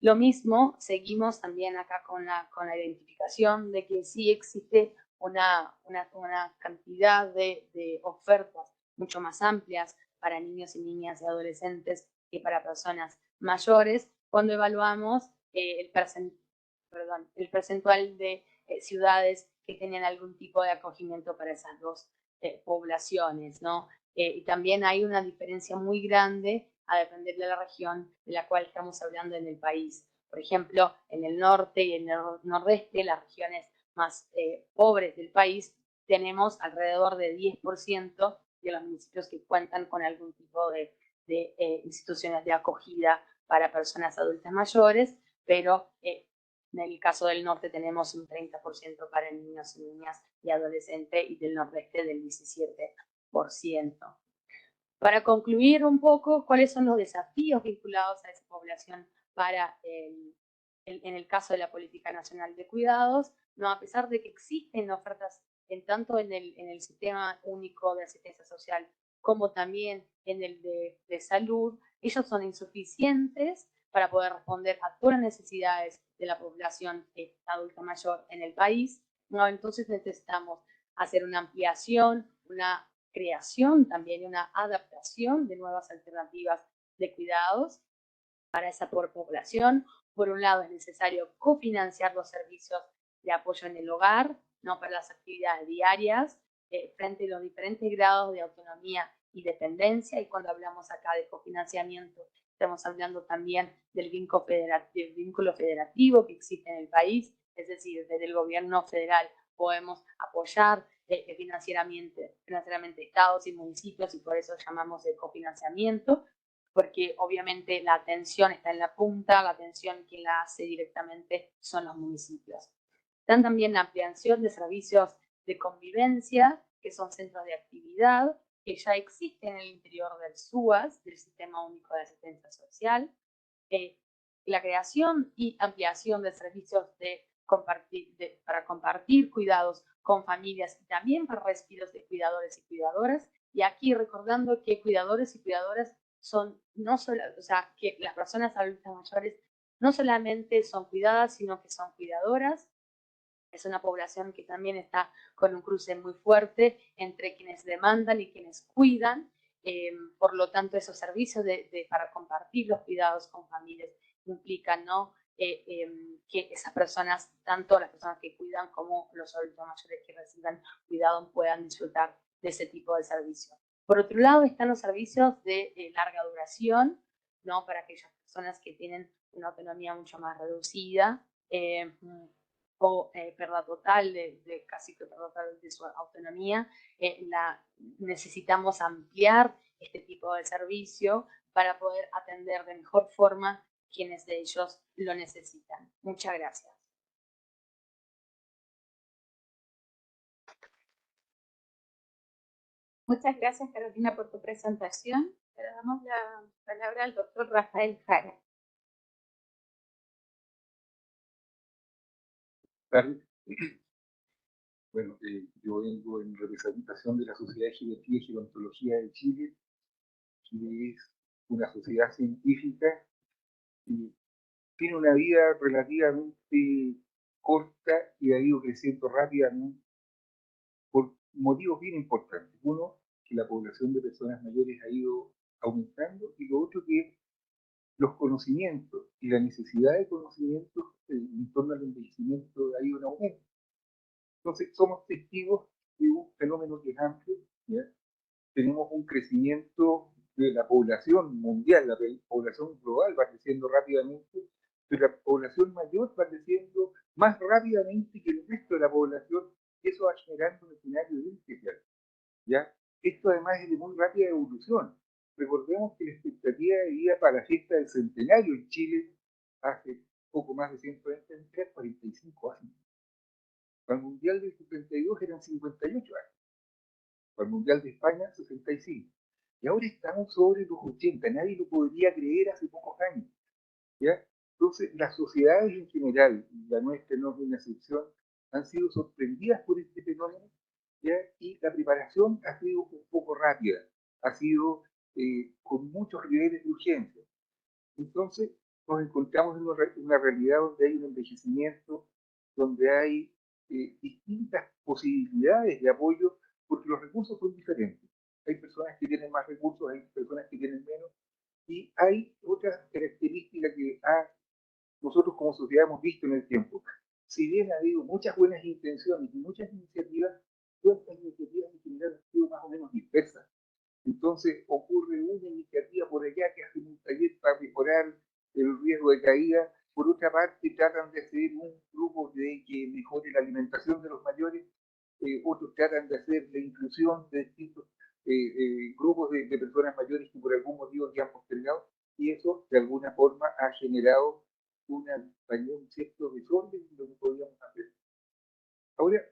Lo mismo, seguimos también acá con la identificación de que sí existe una cantidad de ofertas mucho más amplias para niños y niñas y adolescentes que para personas mayores, cuando evaluamos el percentual de ciudades que tenían algún tipo de acogimiento para esas dos poblaciones, ¿no? Y también hay una diferencia muy grande a depender de la región de la cual estamos hablando en el país. Por ejemplo, en el norte y en el nordeste, las regiones más pobres del país, tenemos alrededor de 10% de los municipios que cuentan con algún tipo de instituciones de acogida para personas adultas mayores, pero en el caso del norte tenemos un 30% para niños y niñas y adolescentes, y del nordeste del 17%. Para concluir un poco, ¿cuáles son los desafíos vinculados a esa población en el caso de la Política Nacional de Cuidados? No, a pesar de que existen ofertas tanto en el Sistema Único de Asistencia Social como también en el de salud, ellos son insuficientes para poder responder a todas las necesidades de la población adulta mayor en el país, ¿no? Entonces necesitamos hacer una ampliación, una creación también, una adaptación de nuevas alternativas de cuidados para esa población. Por un lado, es necesario cofinanciar los servicios de apoyo en el hogar, no para las actividades diarias, frente a los diferentes grados de autonomía y dependencia, y cuando hablamos acá de cofinanciamiento, estamos hablando también del vínculo federativo que existe en el país, es decir, desde el gobierno federal podemos apoyar financieramente estados y municipios, y por eso llamamos de cofinanciamiento, porque obviamente la atención está en la punta, la atención quien la hace directamente son los municipios. Están también la ampliación de servicios de convivencia, que son centros de actividad, que ya existen en el interior del SUAS, del Sistema Único de Asistencia Social, la creación y ampliación de servicios para compartir cuidados con familias y también para respiros de cuidadores y cuidadoras. Y aquí recordando que cuidadores y cuidadoras son no solo, o sea, que las personas adultas mayores no solamente son cuidadas, sino que son cuidadoras. Es una población que también está con un cruce muy fuerte entre quienes demandan y quienes cuidan. Por lo tanto, esos servicios para compartir los cuidados con familias implican, ¿no? Que esas personas, tanto las personas que cuidan como los adultos mayores que reciban cuidado, puedan disfrutar de ese tipo de servicios. Por otro lado, están los servicios de larga duración, ¿no? Para aquellas personas que tienen una autonomía mucho más reducida, o pérdida total casi que pérdida total de su autonomía, necesitamos ampliar este tipo de servicio para poder atender de mejor forma quienes de ellos lo necesitan. Muchas gracias. Muchas gracias, Carolina, por tu presentación. Le damos la palabra al doctor Rafael Jara. Bueno, yo vengo en representación de la Sociedad de Geología y Gerontología de Chile, que es una sociedad científica y tiene una vida relativamente corta y ha ido creciendo rápidamente por motivos bien importantes. Uno, que la población de personas mayores ha ido aumentando, y lo otro que los conocimientos y la necesidad de conocimientos en torno al envejecimiento ha ido en aumento. Entonces, somos testigos de un fenómeno que es amplio, ¿ya? Tenemos un crecimiento de la población mundial, la población global va creciendo rápidamente, pero la población mayor va creciendo más rápidamente que el resto de la población, y eso va generando un escenario bien especial, ¿ya? Esto además es de muy rápida evolución. Recordemos que la expectativa de vida para la fiesta del centenario en Chile hace poco más de 120 años, 45 años. Para el Mundial del 72 eran 58 años. Para el Mundial de España, 65. Y ahora estamos sobre los 80. Nadie lo podría creer hace pocos años, ¿ya? Entonces, las sociedades en general, la nuestra no es una excepción, han sido sorprendidas por este fenómeno, ¿ya? Y la preparación ha sido un poco rápida, ha sido con muchos niveles de urgencia. Entonces, nos encontramos en una realidad donde hay un envejecimiento, donde hay distintas posibilidades de apoyo, porque los recursos son diferentes. Hay personas que tienen más recursos, hay personas que tienen menos, y hay otras características que nosotros como sociedad hemos visto en el tiempo. Si bien ha habido muchas buenas intenciones y muchas iniciativas, todas estas iniciativas en general han sido más o menos dispersas. Entonces ocurre una iniciativa por allá que hacen un taller para mejorar el riesgo de caída. Por otra parte, tratan de hacer un grupo que mejore la alimentación de los mayores. Otros tratan de hacer la inclusión de distintos grupos de personas mayores que por algún motivo ya han postergado. Y eso, de alguna forma, ha generado un cierto desorden en lo que podíamos hacer. Ahora,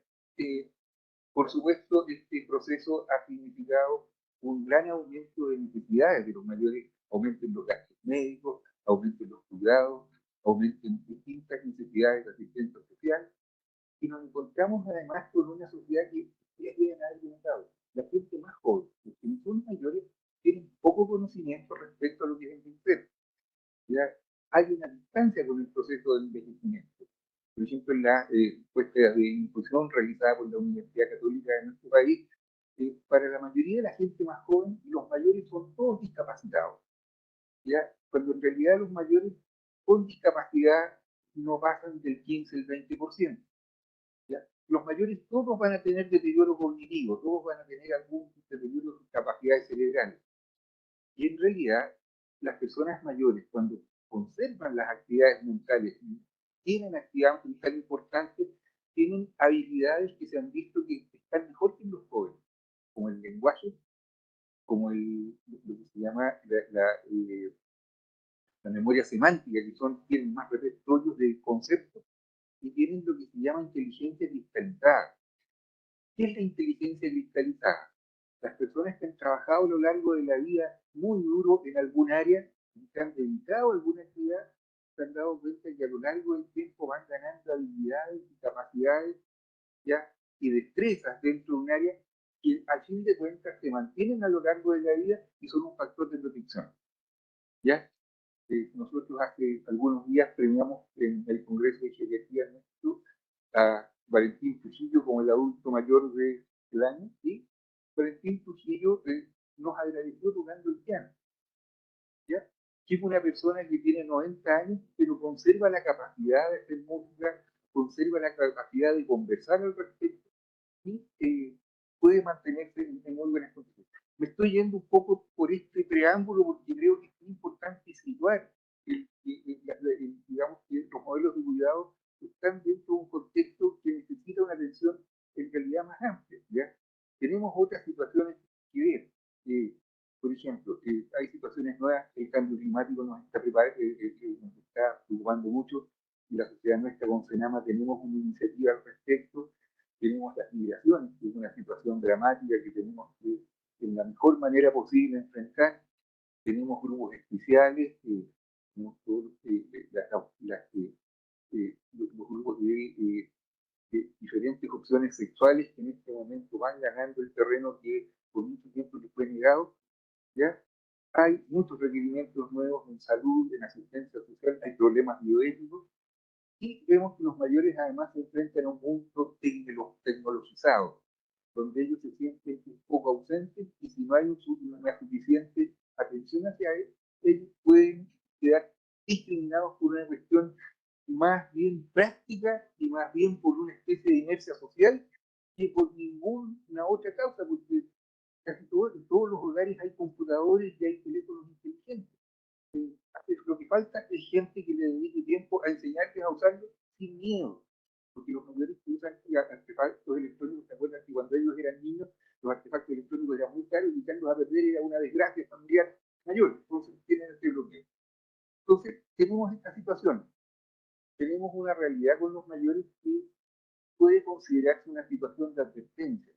por supuesto, este proceso ha significado un gran aumento de necesidades de los mayores, aumenten los gastos médicos, aumenten los cuidados, aumenten distintas necesidades de asistencia social, y nos encontramos además con una sociedad que ya deben haber comentado, la gente más joven, los que no son mayores, tienen poco conocimiento respecto a lo que es envejecer. Ya hay una distancia con el proceso del envejecimiento. Por ejemplo, en la encuesta de inclusión realizada por la Universidad Católica de nuestro país, para la mayoría de la gente más joven, los mayores son todos discapacitados, ¿ya? Cuando en realidad los mayores con discapacidad no pasan del 15 al 20%. ¿ya? Los mayores todos van a tener deterioro cognitivo, todos van a tener algún deterioro de capacidades cerebrales. Y en realidad, las personas mayores, cuando conservan las actividades mentales y tienen actividad mental importante, tienen habilidades que se han visto que están mejor que en los jóvenes, como el lenguaje, como lo que se llama la memoria semántica, que tienen más repertorios de conceptos, y tienen lo que se llama inteligencia cristalizada. ¿Qué es la inteligencia cristalizada? Las personas que han trabajado a lo largo de la vida muy duro en algún área, que han dedicado a alguna actividad, se han dado cuenta que a lo largo del tiempo van ganando habilidades y capacidades, ¿ya? Y destrezas dentro de un área que al fin de cuentas se mantienen a lo largo de la vida y son un factor de protección, ¿ya? Nosotros hace algunos días premiamos en el Congreso de Geriatría en México a Valentín Trujillo como el adulto mayor del año, y Valentín Trujillo nos agradeció tocando el piano, ¿ya? Que es una persona que tiene 90 años, pero conserva la capacidad de hacer música, conserva la capacidad de conversar al respecto y puede mantenerse en muy buenas condiciones. Me estoy yendo un poco por este preámbulo porque creo que es importante situar digamos que los modelos de cuidado están dentro de un contexto que necesita una atención en realidad más amplia, ¿ya? Tenemos otras situaciones que ver. Por ejemplo, hay situaciones nuevas, el cambio climático nos está preocupando mucho, y la sociedad nuestra con Senama tenemos una iniciativa al respecto. Tenemos las migraciones, que es una situación dramática que tenemos que, en la mejor manera posible, enfrentar. Tenemos grupos especiales, los grupos de diferentes opciones sexuales que en este momento van ganando el terreno que por mucho tiempo les fue negado, ¿ya? Hay muchos requerimientos nuevos en salud, en asistencia social, hay problemas bioéticos, y vemos que los mayores además se enfrentan a un mundo tecnologizado, donde ellos se sienten un poco ausentes, y si no hay una suficiente atención hacia él, ellos pueden quedar discriminados por una cuestión más bien práctica y más bien por una especie de inercia social que por ninguna otra causa, porque casi en todos los hogares hay computadores y hay teléfonos inteligentes. Lo que falta es gente que le dedique tiempo a enseñarles a usarlo sin miedo, porque los mayores que usan artefactos electrónicos, ¿se acuerdan que cuando ellos eran niños los artefactos electrónicos eran muy caros y echarlos a perder era una desgracia familiar mayor? Entonces tienen este bloqueo. Entonces tenemos esta situación, tenemos una realidad con los mayores que puede considerarse una situación de advertencia.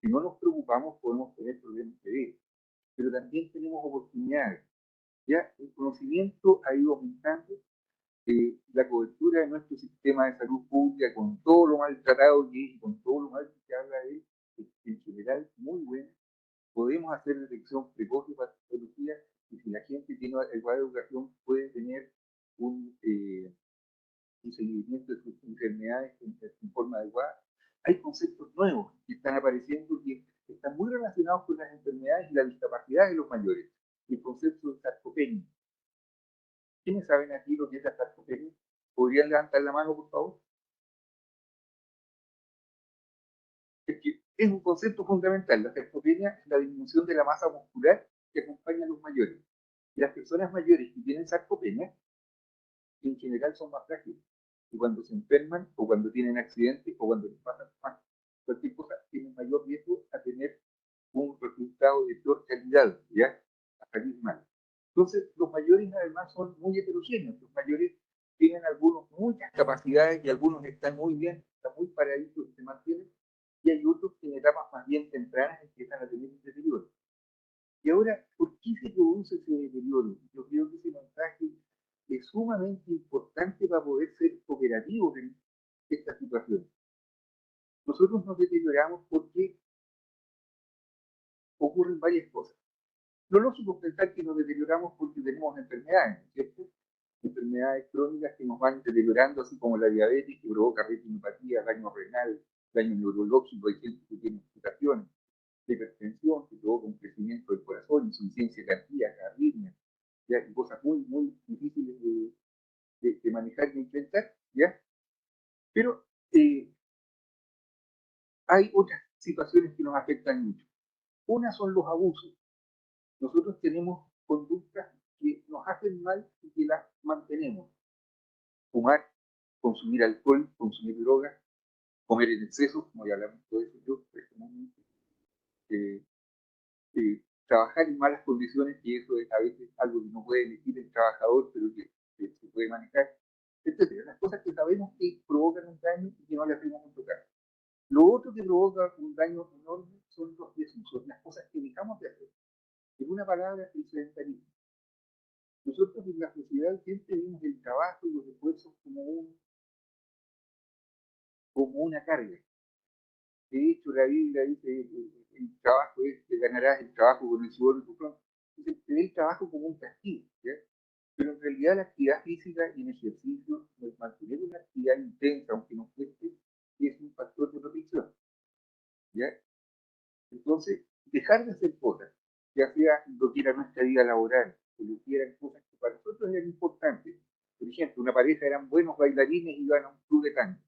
Si no nos preocupamos podemos tener problemas de vida, pero también tenemos oportunidades. Ya el conocimiento ha ido aumentando, la cobertura de nuestro sistema de salud pública, con todo lo maltratado que es, con todo lo mal que se habla de él, es en general muy buena. Podemos hacer detección precoz de patología, y si la gente tiene adecuada educación puede tener un seguimiento de sus enfermedades en forma adecuada. Hay conceptos nuevos que están apareciendo que están muy relacionados con las enfermedades y la discapacidad de los mayores. El concepto de sarcopenia. ¿Quiénes saben aquí lo que es la sarcopenia? ¿Podrían levantar la mano, por favor? Es que es un concepto fundamental. La sarcopenia es la disminución de la masa muscular que acompaña a los mayores. Y las personas mayores que tienen sarcopenia, en general son más frágiles. Y cuando se enferman, o cuando tienen accidentes, o cuando les pasa cualquier cosa, tienen mayor riesgo a tener un resultado de peor calidad, ¿ya? A salir mal. Entonces, los mayores además son muy heterogéneos. Los mayores tienen algunos muchas capacidades y algunos están muy bien, están muy paraditos y se mantienen, y hay otros que en etapas más bien tempranas empiezan a tener un deterioro. Y ahora, ¿por qué se produce ese deterioro? Yo creo que ese mensaje es sumamente importante para poder ser operativos en esta situación. Nosotros nos deterioramos porque ocurren varias cosas. Lo lógico es pensar que nos deterioramos porque tenemos enfermedades, ¿cierto? Enfermedades crónicas que nos van deteriorando, así como la diabetes, que provoca retinopatía, daño renal, daño neurológico, hay gente que tiene mutaciones, de hipertensión, que provoca un crecimiento del corazón, insuficiencia cardíaca, arritmia, ¿ya? Y cosas muy, muy difíciles de manejar y enfrentar, ¿ya? Pero hay otras situaciones que nos afectan mucho. Una son los abusos. Nosotros tenemos conductas que nos hacen mal y que las mantenemos. Fumar, consumir alcohol, consumir drogas, comer en exceso, como ya hablamos de todo eso, yo personalmente, trabajar en malas condiciones, y eso es a veces algo que no puede elegir el trabajador, pero que se puede manejar, etcétera. Las cosas que sabemos que provocan un daño y que no le hacemos mucho caso. Lo otro que provoca un daño enorme son los desusos, las cosas que dejamos de hacer. En una palabra, el sedentarismo. Nosotros en la sociedad siempre vimos el trabajo y los esfuerzos como una carga. De hecho, la Biblia dice el trabajo es que ganarás el trabajo con el sudor de tu frente. Entonces, se ve el trabajo como un castigo, ¿ya? Pero en realidad la actividad física y el ejercicio, mantener una actividad intensa, aunque no cueste, es un factor de protección, ¿ya? Entonces, dejar de hacer cosas, ya sea lo que era nuestra vida laboral, o lo que eran cosas que para nosotros eran importantes. Por ejemplo, una pareja eran buenos bailarines y iban a un club de tango.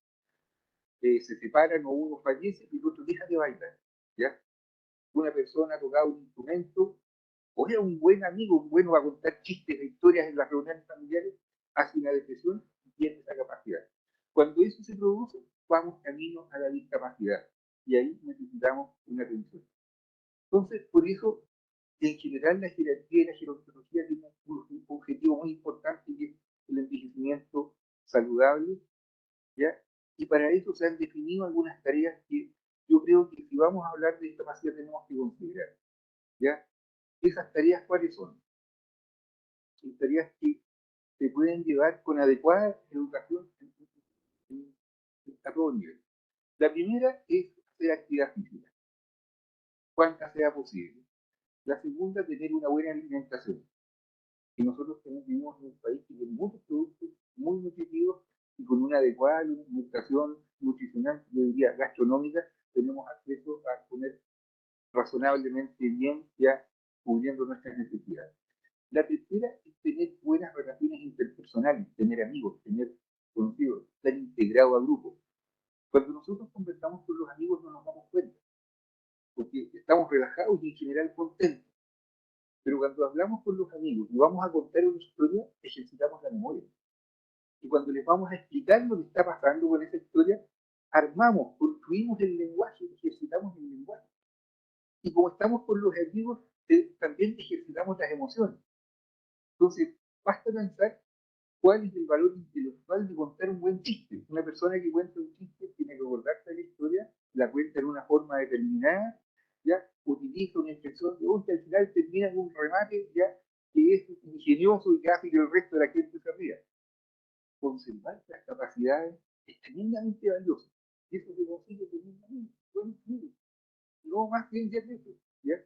Se separan o uno fallece y el otro deja de bailar, ¿ya? Una persona tocaba un instrumento o era un buen amigo, un bueno a contar chistes e historias en las reuniones familiares, hace una depresión y pierde esa capacidad. Cuando eso se produce, vamos camino a la discapacidad y ahí necesitamos una atención. Entonces, por eso, en general, la jerarquía y la gerontología tienen un objetivo muy importante que es el envejecimiento saludable, ¿ya? Y para eso se han definido algunas tareas que yo creo que si vamos a hablar de discapacidad tenemos que considerar, ¿ya? Esas tareas, ¿cuáles son? Son tareas que se pueden llevar con adecuada educación a todo nivel. La primera es hacer actividad física, cuanta sea posible. La segunda, tener una buena alimentación. Y nosotros vivimos en un país que tiene muchos productos muy nutritivos y con una adecuada alimentación nutricional, yo diría gastronómica, tenemos acceso a comer razonablemente bien, ya cubriendo nuestras necesidades. La tercera es tener buenas relaciones interpersonales, tener amigos, tener conocidos, estar integrado a grupos. Cuando nosotros conversamos con los amigos no nos damos cuenta, porque estamos relajados y en general contentos. Pero cuando hablamos con los amigos y vamos a contar una historia, ejercitamos la memoria. Y cuando les vamos a explicar lo que está pasando con esa historia, armamos, construimos el lenguaje, ejercitamos el lenguaje. Y como estamos con los amigos, también ejercitamos las emociones. Entonces, basta pensar cuál es el valor intelectual de contar un buen chiste. Una persona que cuenta un chiste tiene que acordarse de la historia, la cuenta en una forma determinada, ya utiliza una expresión de voz que al final termina en un remate ya que es ingenioso y que hace que el resto de la gente se ría. Conservar las capacidades es tremendamente valioso. Y eso se consigue tremendamente. No más bien ya eso, ¿ya?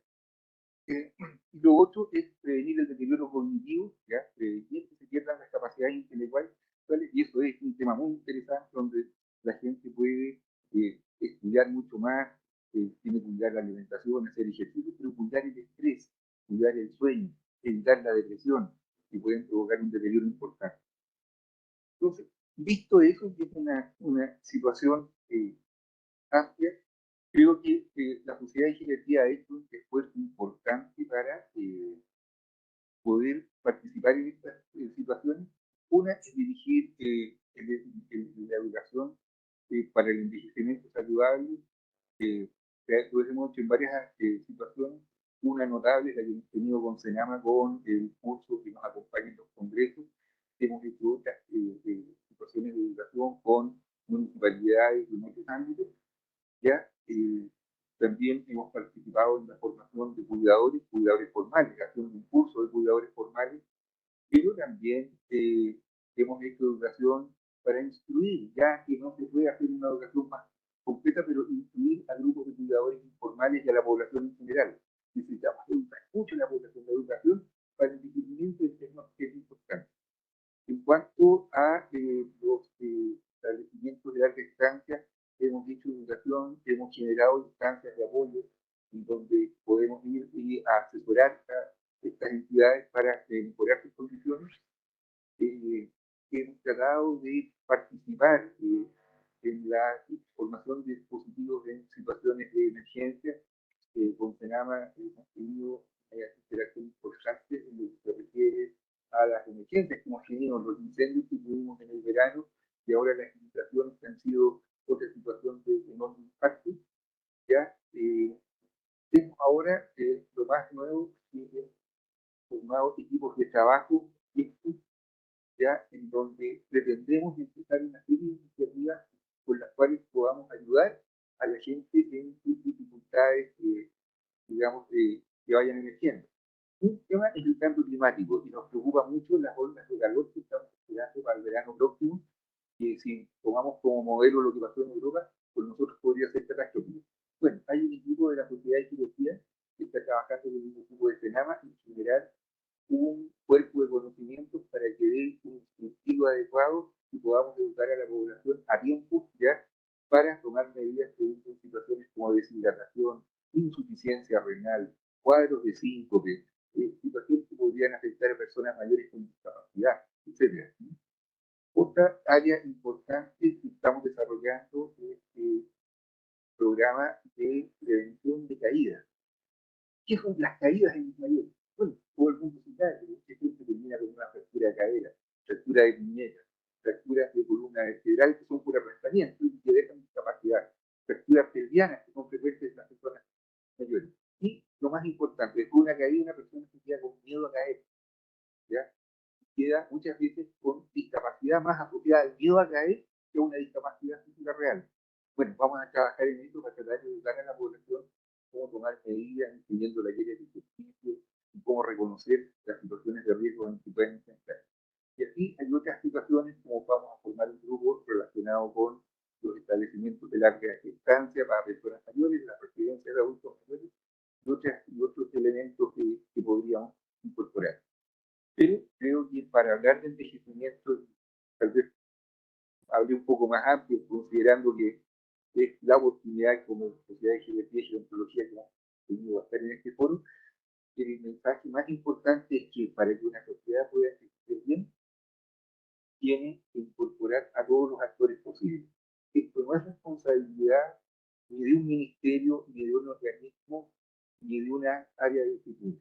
Y lo otro es prevenir el deterioro cognitivo, ¿ya? Prevenir que se pierdan las capacidades intelectuales, y eso es un tema muy interesante donde la gente puede estudiar mucho más, tiene que cuidar la alimentación, hacer ejercicio, pero cuidar el estrés, cuidar el sueño, evitar la depresión, que pueden provocar un deterioro importante. Entonces, visto eso, que es una situación amplia, creo que la sociedad de ingeniería ha hecho un esfuerzo importante para poder participar en estas situaciones. Una es dirigir la educación para el envejecimiento saludable. Lo hemos hecho en varias situaciones. Una notable es la que hemos tenido con Senama, con el curso que nos acompaña en los congresos. Hemos hecho otras situaciones de educación con municipalidades y muchos ámbitos. ¿Ya? También hemos participado en la formación de cuidadores formales, haciendo un curso de cuidadores formales, pero también hemos hecho educación para instruir, ya que no se puede hacer una educación más completa, pero instruir a grupos de cuidadores informales y a la población en general. Necesitamos educar mucho a la población. La educación para el envejecimiento es importante. En cuanto a los establecimientos de larga estancia, hemos hecho educación, hemos generado instancias de apoyo en donde podemos ir y asesorar a estas entidades para mejorar sus condiciones. Hemos tratado de participar en la formación de dispositivos en situaciones de emergencia. Con Senama hemos tenido interacción importante en lo que se refiere a las emergencias que hemos tenido, los incendios que tuvimos en el verano y ahora las inundaciones que han sido otra situación de enorme impacto. Ya tenemos ahora lo más nuevo, formados equipos de trabajo, ya en donde pretendemos empezar una serie de iniciativas con las cuales podamos ayudar a la gente en sus dificultades, digamos, que vayan emergiendo. Un tema es el cambio climático y nos preocupa mucho las olas de calor que estamos esperando para el verano próximo, que si tomamos como modelo lo que pasó en Europa, pues nosotros podría ser catastrófico. Bueno, hay un equipo de la Sociedad de Geología que está trabajando con un equipo de Senama en generar un cuerpo de conocimientos para que dé un sentido adecuado y podamos educar a la población a tiempo ya para tomar medidas que eviten situaciones como deshidratación, insuficiencia renal, cuadros de síncope, situaciones que podrían afectar a personas mayores con discapacidad, etc. Otra área importante que estamos desarrollando es el programa de prevención de caídas. ¿Qué son las caídas en los mayores? Bueno, todo el mundo se cae, pero este se termina con una fractura de cadera, fractura de muñeca, fracturas de columna vertebral que son por arrastramiento y que dejan discapacidad, fracturas pelvianas que son frecuentes en las personas mayores. Y lo más importante, después de una caída, una persona se queda con miedo a caer, ¿ya? Queda muchas veces con discapacidad más asociada al miedo a caer que a una discapacidad física real. Bueno, vamos a trabajar en esto para tratar de educar a la población cómo tomar medidas, incluyendo la guía de ejercicio, y cómo reconocer las situaciones de riesgo en que pueden enfrentar. Y así hay otras situaciones, como vamos a formar un grupo relacionado con los establecimientos de larga estancia para personas mayores, las residencias de adultos mayores, y otros elementos que podríamos incorporar. Pero creo que para hablar de envejecimiento, tal vez hable un poco más amplio, considerando que es la oportunidad como Sociedad de Geología y Gerontología que hemos tenido a estar en este foro. El mensaje más importante es que para que una sociedad pueda existir bien, tiene que incorporar a todos los actores posibles. Esto no es responsabilidad ni de un ministerio, ni de un organismo, ni de una área de institución.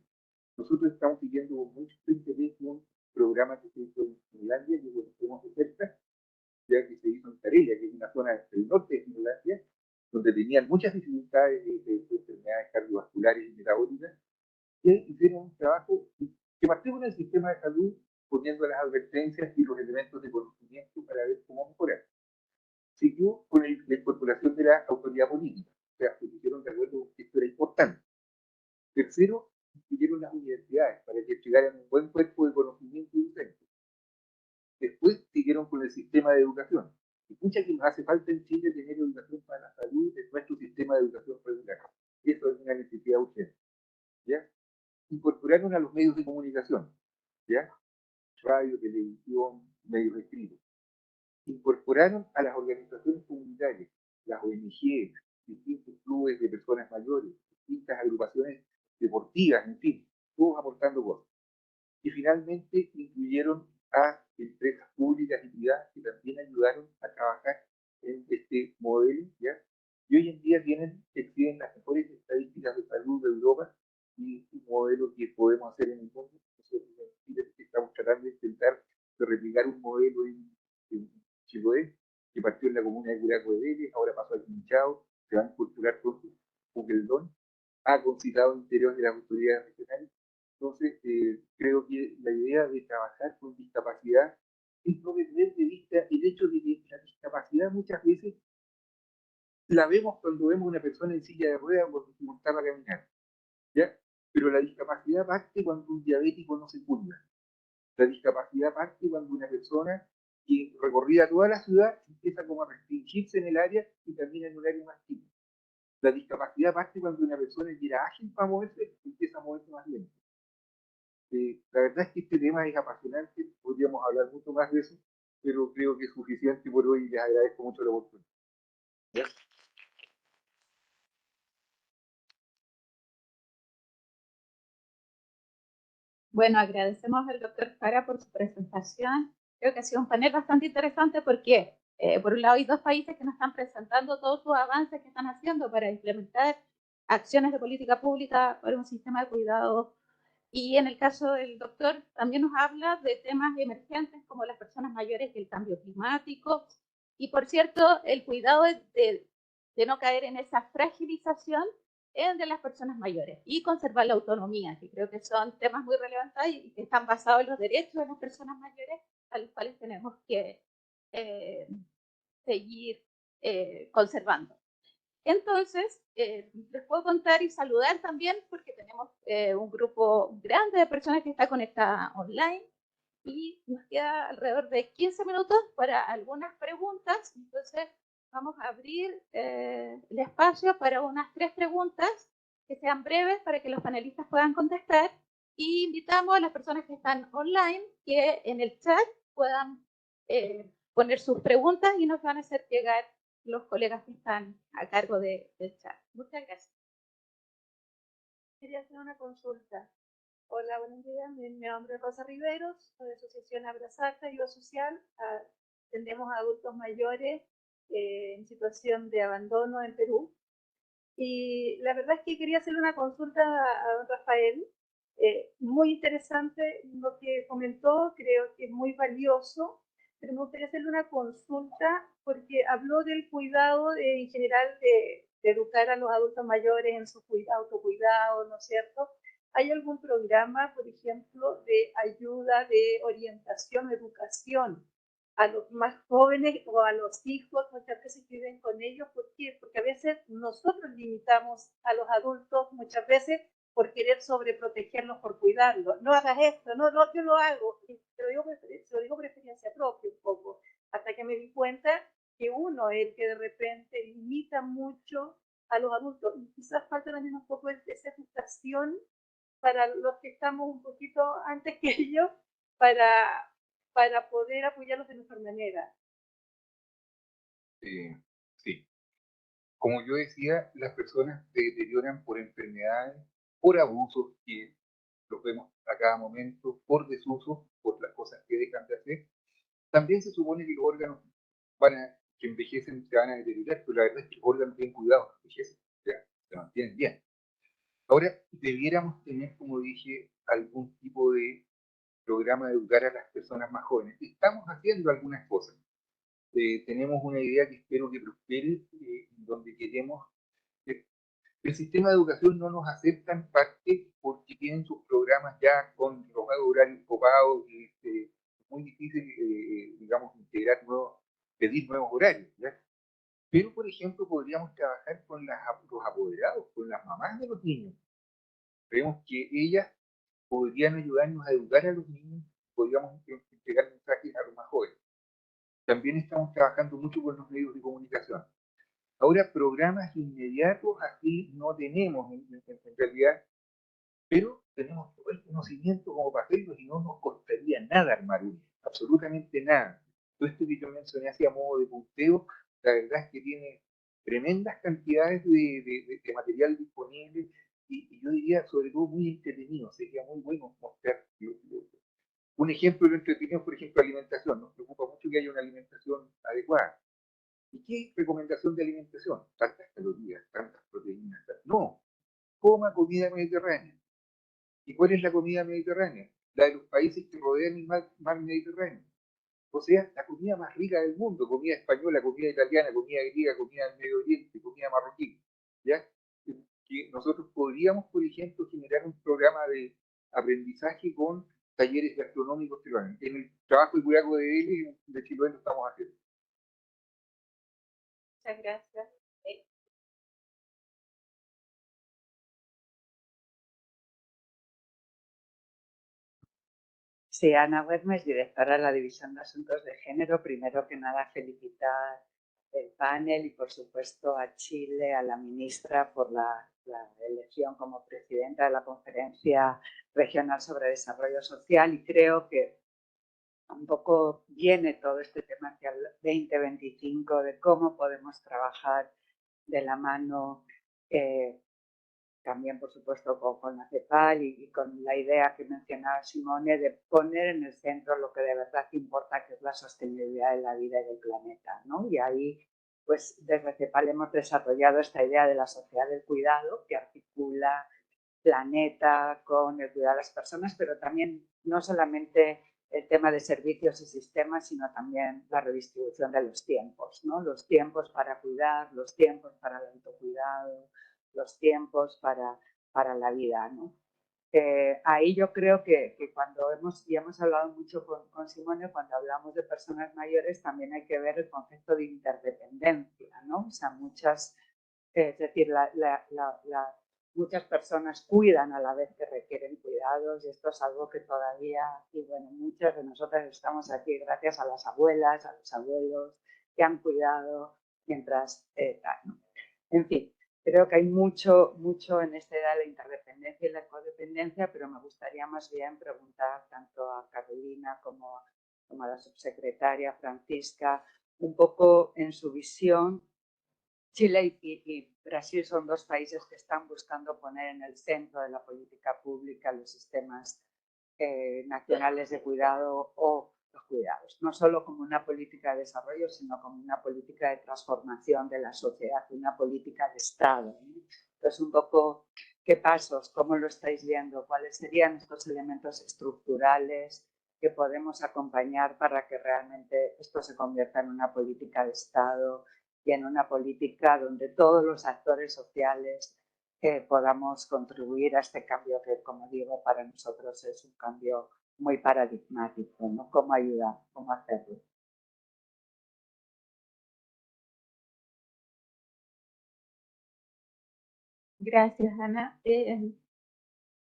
Nosotros estamos siguiendo con mucho interés un programa que se hizo en Finlandia, que conocemos de cerca, ya que se hizo en Karelia, que es una zona del norte de Finlandia, donde tenían muchas dificultades de enfermedades cardiovasculares y metabólicas, y hicieron un trabajo que partió con el sistema de salud, poniendo las advertencias y los elementos de conocimiento para ver cómo mejorar. Siguió con la incorporación de la autoridad política, o sea, se pusieron de acuerdo que esto era importante. Tercero, incluyeron las universidades para que llegaran un buen cuerpo de conocimiento y docente. Después siguieron con el sistema de educación. Y mucha que nos hace falta en Chile tener educación para la salud de nuestro sistema de educación regular. Y eso es una necesidad urgente. ¿Ya? Incorporaron a los medios de comunicación, ¿ya? Radio, televisión, medios escritos. Incorporaron a las organizaciones comunitarias, las ONG, distintos clubes de personas mayores, distintas agrupaciones deportivas, en fin, todos aportando cosas. Y finalmente incluyeron a empresas públicas y privadas que también ayudaron a trabajar en este modelo, ¿ya? Y hoy en día exhiben las mejores estadísticas de salud de Europa y un modelo que podemos hacer en el mundo. Nosotros en Chile estamos tratando de intentar replicar un modelo en Chiloé, que partió en la comuna de Curacao de Vélez, ahora pasó a Quinchao, se va a incorporar pronto Puqueldón, ha concitado interior de las autoridades regionales. Entonces, creo que la idea de trabajar con discapacidad es no perder de vista el hecho de que la discapacidad muchas veces la vemos cuando vemos a una persona en silla de ruedas o con dificultad para caminar, ¿ya? Pero la discapacidad parte cuando un diabético no se cura. La discapacidad parte cuando una persona que recorría toda la ciudad empieza como a restringirse en el área y camina en un área más chica. La discapacidad parte cuando una persona que era ágil para moverse empieza a moverse más lento. La verdad es que este tema es apasionante, podríamos hablar mucho más de eso, pero creo que es suficiente por hoy y les agradezco mucho la oportunidad. ¿Ya? Bueno, agradecemos al doctor Jara por su presentación. Creo que ha sido un panel bastante interesante porque por un lado hay 2 países que nos están presentando todos sus avances que están haciendo para implementar acciones de política pública para un sistema de cuidado. Y en el caso del doctor también nos habla de temas emergentes como las personas mayores y el cambio climático. Y por cierto, el cuidado de no caer en esa fragilización de las personas mayores y conservar la autonomía, que creo que son temas muy relevantes y que están basados en los derechos de las personas mayores a los cuales tenemos que seguir conservando. Entonces, les puedo contar y saludar también porque tenemos un grupo grande de personas que está conectada online y nos queda alrededor de 15 minutos para algunas preguntas. Entonces, vamos a abrir el espacio para unas 3 preguntas que sean breves para que los panelistas puedan contestar. Y invitamos a las personas que están online que en el chat puedan poner sus preguntas y nos van a hacer llegar los colegas que están a cargo del chat. Muchas gracias. Quería hacer una consulta. Hola, buenos días. Mi nombre es Rosa Riveros, soy de Asociación Abrazarte, Ayuda Social. Atendemos a adultos mayores en situación de abandono en Perú. Y la verdad es que quería hacerle una consulta a don Rafael. Muy interesante lo que comentó, creo que es muy valioso, pero me gustaría hacerle una consulta porque habló del cuidado en general de educar a los adultos mayores en su autocuidado, ¿no es cierto? ¿Hay algún programa, por ejemplo, de ayuda, de orientación, educación a los más jóvenes o a los hijos, muchas veces que viven con ellos? ¿Por qué? Porque a veces nosotros limitamos a los adultos, muchas veces por querer sobreprotegerlos, por cuidarlos. No hagas esto, no, yo lo hago. Se lo digo por experiencia propia un poco, hasta que me di cuenta que uno es el que de repente limita mucho a los adultos. Y quizás falta también un poco de esa educación para los que estamos un poquito antes que ellos, para poder apoyarlos de mejor manera. Sí. Como yo decía, las personas se deterioran por enfermedades, por abusos, que los vemos a cada momento, por desuso, por las cosas que dejan de hacer. También se supone que los órganos que envejecen se van a deteriorar, pero la verdad es que los órganos bien cuidados envejecen, o sea, se mantienen bien. Ahora, debiéramos tener, como dije, algún tipo de programa de educar a las personas más jóvenes. Estamos haciendo algunas cosas. Tenemos una idea que espero que prospere, donde queremos. El sistema de educación no nos acepta en parte porque tienen sus programas ya con los horarios copados y es muy difícil, digamos, pedir nuevos horarios. ¿Ya? Pero, por ejemplo, podríamos trabajar con los apoderados, con las mamás de los niños. Creemos que ellas podrían ayudarnos a educar a los niños, podríamos entregar mensajes a los más jóvenes. También estamos trabajando mucho con los medios de comunicación. Ahora, programas inmediatos así no tenemos en realidad, pero tenemos todo el conocimiento como para hacerlo y no nos costaría nada armar uno, absolutamente nada. Todo esto que yo mencioné hacia modo de punteo, la verdad es que tiene tremendas cantidades de material disponible y yo diría sobre todo muy entretenido, sería muy bueno mostrar. Un ejemplo de entretenido, por ejemplo, alimentación. Nos preocupa mucho que haya una alimentación adecuada. ¿Y qué recomendación de alimentación? Tantas calorías, tantas proteínas. No, coma comida mediterránea. ¿Y cuál es la comida mediterránea? La de los países que rodean el mar Mediterráneo. O sea, la comida más rica del mundo, comida española, comida italiana, comida griega, comida del Medio Oriente, comida marroquí. ¿Ya? Que nosotros podríamos, por ejemplo, generar un programa de aprendizaje con talleres gastronómicos peruanos. En el trabajo de Curaco de L de Chiloé lo estamos haciendo. Muchas gracias. Sí, Ana Güemes, directora de la División de Asuntos de Género. Primero que nada, felicitar el panel y, por supuesto, a Chile, a la ministra por la elección como presidenta de la Conferencia Regional sobre Desarrollo Social. Y creo que un poco viene todo este tema hacia el 2025 de cómo podemos trabajar de la mano también por supuesto con la CEPAL y con la idea que mencionaba Simone de poner en el centro lo que de verdad importa, que es la sostenibilidad de la vida y del planeta, ¿no? Y ahí, pues desde CEPAL hemos desarrollado esta idea de la sociedad del cuidado que articula planeta con el cuidado de las personas, pero también no solamente el tema de servicios y sistemas, sino también la redistribución de los tiempos, ¿no? Los tiempos para cuidar, los tiempos para el autocuidado, los tiempos para la vida, ¿no? Ahí yo creo que cuando hemos hablado mucho con Simone, cuando hablamos de personas mayores, también hay que ver el concepto de interdependencia, ¿no? O sea, es decir, muchas personas cuidan a la vez que requieren cuidados, y esto es algo que todavía, y bueno, muchas de nosotras estamos aquí gracias a las abuelas, a los abuelos que han cuidado mientras ¿no? En fin, creo que hay mucho en esta edad de la interdependencia y la codependencia, pero me gustaría más bien preguntar tanto a Carolina como a la subsecretaria Francisca, un poco en su visión. Chile y Brasil son dos países que están buscando poner en el centro de la política pública los sistemas nacionales de cuidado o los cuidados, no solo como una política de desarrollo, sino como una política de transformación de la sociedad, una política de Estado. Entonces, un poco, ¿qué pasos? ¿Cómo lo estáis viendo? ¿Cuáles serían estos elementos estructurales que podemos acompañar para que realmente esto se convierta en una política de Estado y en una política donde todos los actores sociales podamos contribuir a este cambio que, como digo, para nosotros es un cambio muy paradigmático, ¿no? ¿Cómo ayudar? ¿Cómo hacerlo? Gracias, Ana.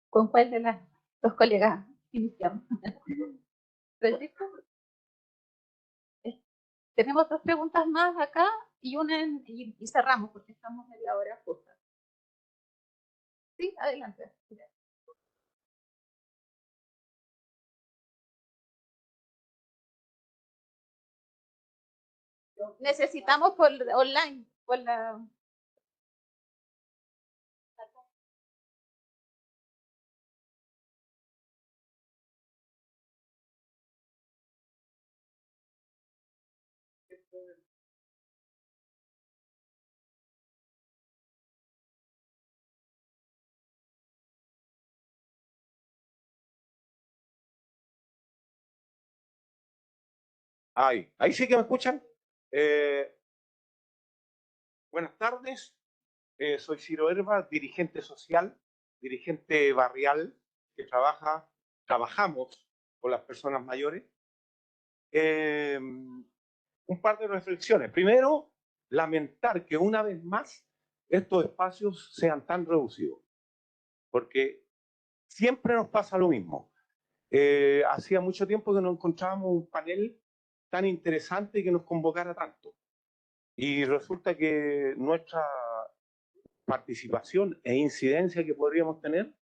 ¿Con cuál de las dos colegas iniciamos? ¿Francisco? Tenemos dos preguntas más acá y y cerramos porque estamos media hora justa. Sí, adelante. Necesitamos por online, por la... Ahí sí que me escuchan. Buenas tardes, soy Ciro Herba, dirigente social, dirigente barrial, que trabajamos con las personas mayores. Un par de reflexiones. Primero, lamentar que una vez más estos espacios sean tan reducidos, porque siempre nos pasa lo mismo. Hacía mucho tiempo que no encontrábamos un panel tan interesante y que nos convocara tanto. Y resulta que nuestra participación e incidencia que podríamos tener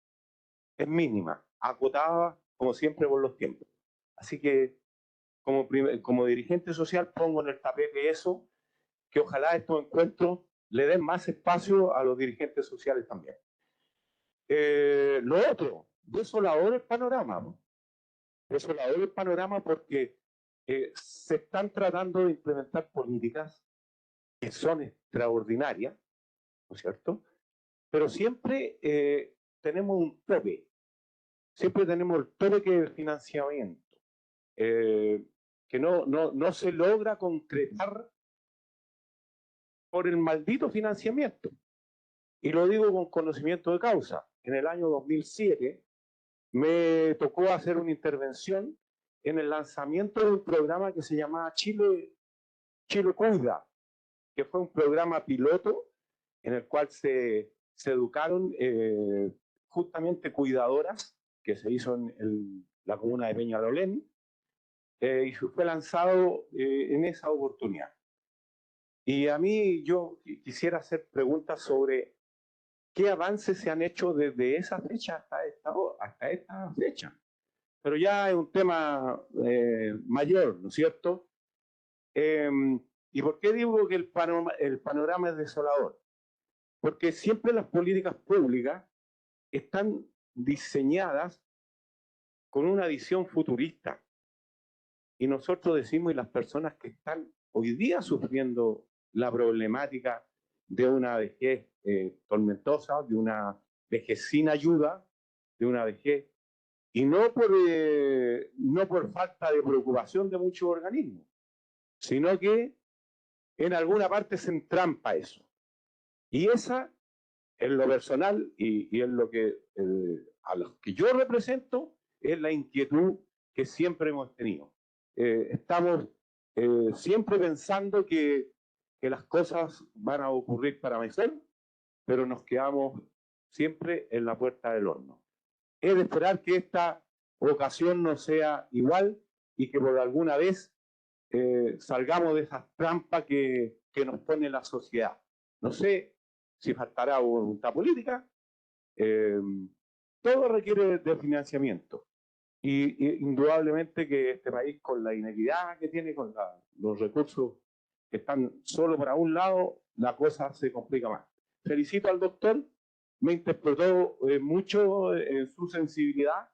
es mínima, acotada como siempre por los tiempos. Así que como dirigente social pongo en el tapete eso, que ojalá estos encuentros le den más espacio a los dirigentes sociales también. Lo otro, desolador el panorama, ¿no? Desolador el panorama porque se están tratando de implementar políticas que son extraordinarias, ¿no es cierto? Pero siempre tenemos un tope, siempre tenemos el tope que es el financiamiento, que no se logra concretar por el maldito financiamiento. Y lo digo con conocimiento de causa. En el año 2007 me tocó hacer una intervención en el lanzamiento de un programa que se llamaba Chile Cuida, que fue un programa piloto en el cual se educaron justamente cuidadoras, que se hizo en la comuna de Peñalolén, y fue lanzado en esa oportunidad. Y a mí yo quisiera hacer preguntas sobre qué avances se han hecho desde esa fecha hasta esta fecha. Pero ya es un tema mayor, ¿no es cierto? ¿Y por qué digo que el panorama es desolador? porque siempre las políticas públicas están diseñadas con una visión futurista. Y nosotros decimos, y las personas que están hoy día sufriendo la problemática de una vejez tormentosa, de una vejez sin ayuda, de una vejez, y no por falta de preocupación de muchos organismos, sino que en alguna parte se entrampa eso. Y esa, en lo personal y en lo que a los que yo represento, es la inquietud que siempre hemos tenido. Estamos siempre pensando que las cosas van a ocurrir para mejor, pero nos quedamos siempre en la puerta del horno. Es de esperar que esta ocasión no sea igual y que por alguna vez salgamos de esas trampas que nos pone la sociedad. No sé si faltará voluntad política. Todo requiere de financiamiento. Y indudablemente que este país, con la inequidad que tiene, con los recursos que están solo para un lado, la cosa se complica más. Felicito al doctor, me interpretó mucho en su sensibilidad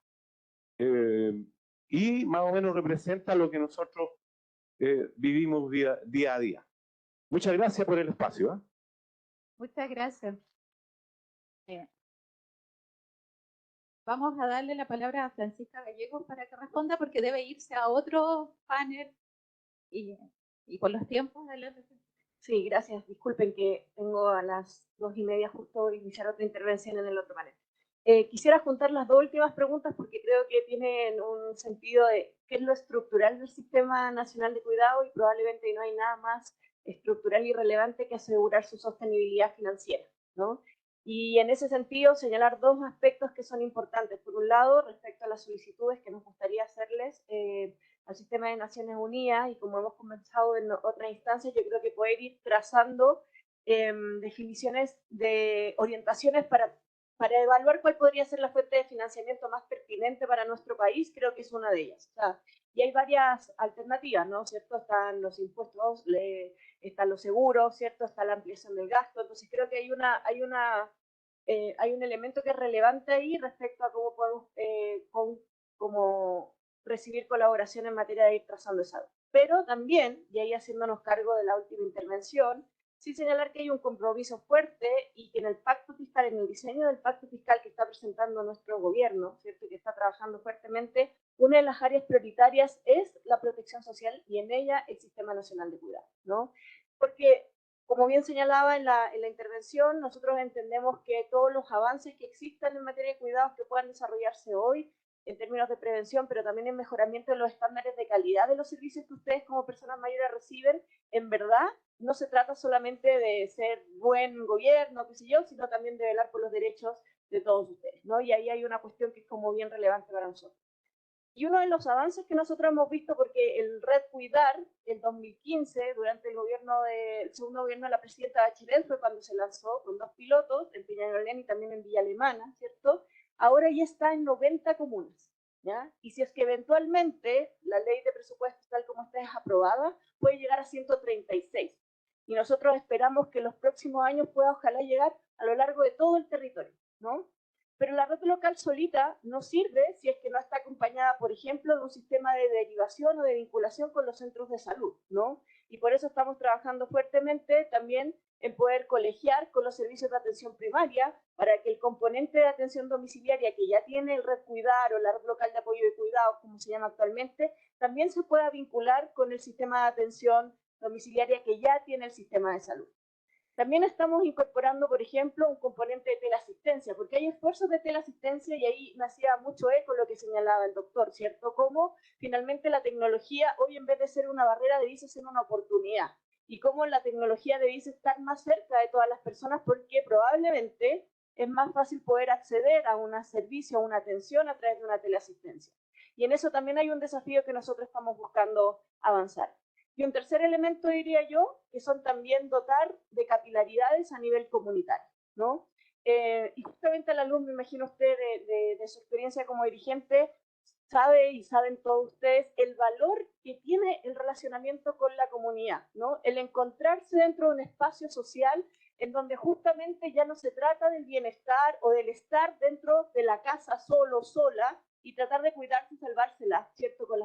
y más o menos representa lo que nosotros vivimos día a día. Muchas gracias por el espacio. Muchas gracias. Vamos a darle la palabra a Francisca Gallegos para que responda, porque debe irse a otro panel y por los tiempos. Sí, gracias. Disculpen que tengo a las 2:30 justo iniciar otra intervención en el otro panel. Quisiera juntar las dos últimas preguntas porque creo que tienen un sentido de qué es lo estructural del Sistema Nacional de Cuidado, y probablemente no hay nada más estructural y relevante que asegurar su sostenibilidad financiera, ¿no? Y en ese sentido, señalar dos aspectos que son importantes. Por un lado, respecto a las solicitudes que nos gustaría hacerles al Sistema de Naciones Unidas, y como hemos conversado en otras instancias, yo creo que poder ir trazando definiciones de orientaciones para evaluar cuál podría ser la fuente de financiamiento más pertinente para nuestro país, creo que es una de ellas. O sea, y hay varias alternativas, ¿no? ¿Cierto? Están los impuestos, están los seguros, ¿cierto? Está la ampliación del gasto. Entonces creo que hay un elemento que es relevante ahí respecto a cómo podemos cómo recibir colaboración en materia de ir trazando esa. Pero también, y ahí haciéndonos cargo de la última intervención, sí señalar que hay un compromiso fuerte y que en el pacto fiscal, en el diseño del pacto fiscal que está presentando nuestro gobierno, ¿cierto? Que está trabajando fuertemente, una de las áreas prioritarias es la protección social y en ella el Sistema Nacional de Cuidado, ¿no? Porque, como bien señalaba en la intervención, nosotros entendemos que todos los avances que existan en materia de cuidados que puedan desarrollarse hoy, en términos de prevención, pero también en mejoramiento de los estándares de calidad de los servicios que ustedes como personas mayores reciben, en verdad no se trata solamente de ser buen gobierno, qué sé yo, sino también de velar por los derechos de todos ustedes, ¿no? Y ahí hay una cuestión que es como bien relevante para nosotros. Y uno de los avances que nosotros hemos visto, porque el Red Cuidar, en 2015, durante el segundo gobierno de la presidenta Bachelet, fue cuando se lanzó con 2 pilotos, en Peñalolén y también en Villa Alemana, ¿cierto? Ahora ya está en 90 comunas, ¿ya? Y si es que eventualmente la ley de presupuestos tal como está es aprobada, puede llegar a 136. Y nosotros esperamos que en los próximos años pueda ojalá llegar a lo largo de todo el territorio, ¿no? Pero la red local solita no sirve si es que no está acompañada, por ejemplo, de un sistema de derivación o de vinculación con los centros de salud, ¿no? Y por eso estamos trabajando fuertemente también en poder colegiar con los servicios de atención primaria para que el componente de atención domiciliaria que ya tiene el Red Cuidar o la red local de apoyo y cuidado, como se llama actualmente, también se pueda vincular con el sistema de atención domiciliaria que ya tiene el sistema de salud. También estamos incorporando, por ejemplo, un componente de teleasistencia, porque hay esfuerzos de teleasistencia y ahí me hacía mucho eco lo que señalaba el doctor, ¿cierto? Cómo finalmente la tecnología hoy en vez de ser una barrera debiese ser una oportunidad. Y cómo la tecnología debiese estar más cerca de todas las personas porque probablemente es más fácil poder acceder a un servicio, a una atención a través de una teleasistencia. Y en eso también hay un desafío que nosotros estamos buscando avanzar. Y un tercer elemento, diría yo, que son también dotar de capilaridades a nivel comunitario, ¿no? Y justamente la luz, me imagino usted, de su experiencia como dirigente, sabe y saben todos ustedes el valor que tiene el relacionamiento con la comunidad, ¿no? El encontrarse dentro de un espacio social en donde justamente ya no se trata del bienestar o del estar dentro de la casa solo, sola, y tratar de cuidarse y salvársela, ¿cierto? Con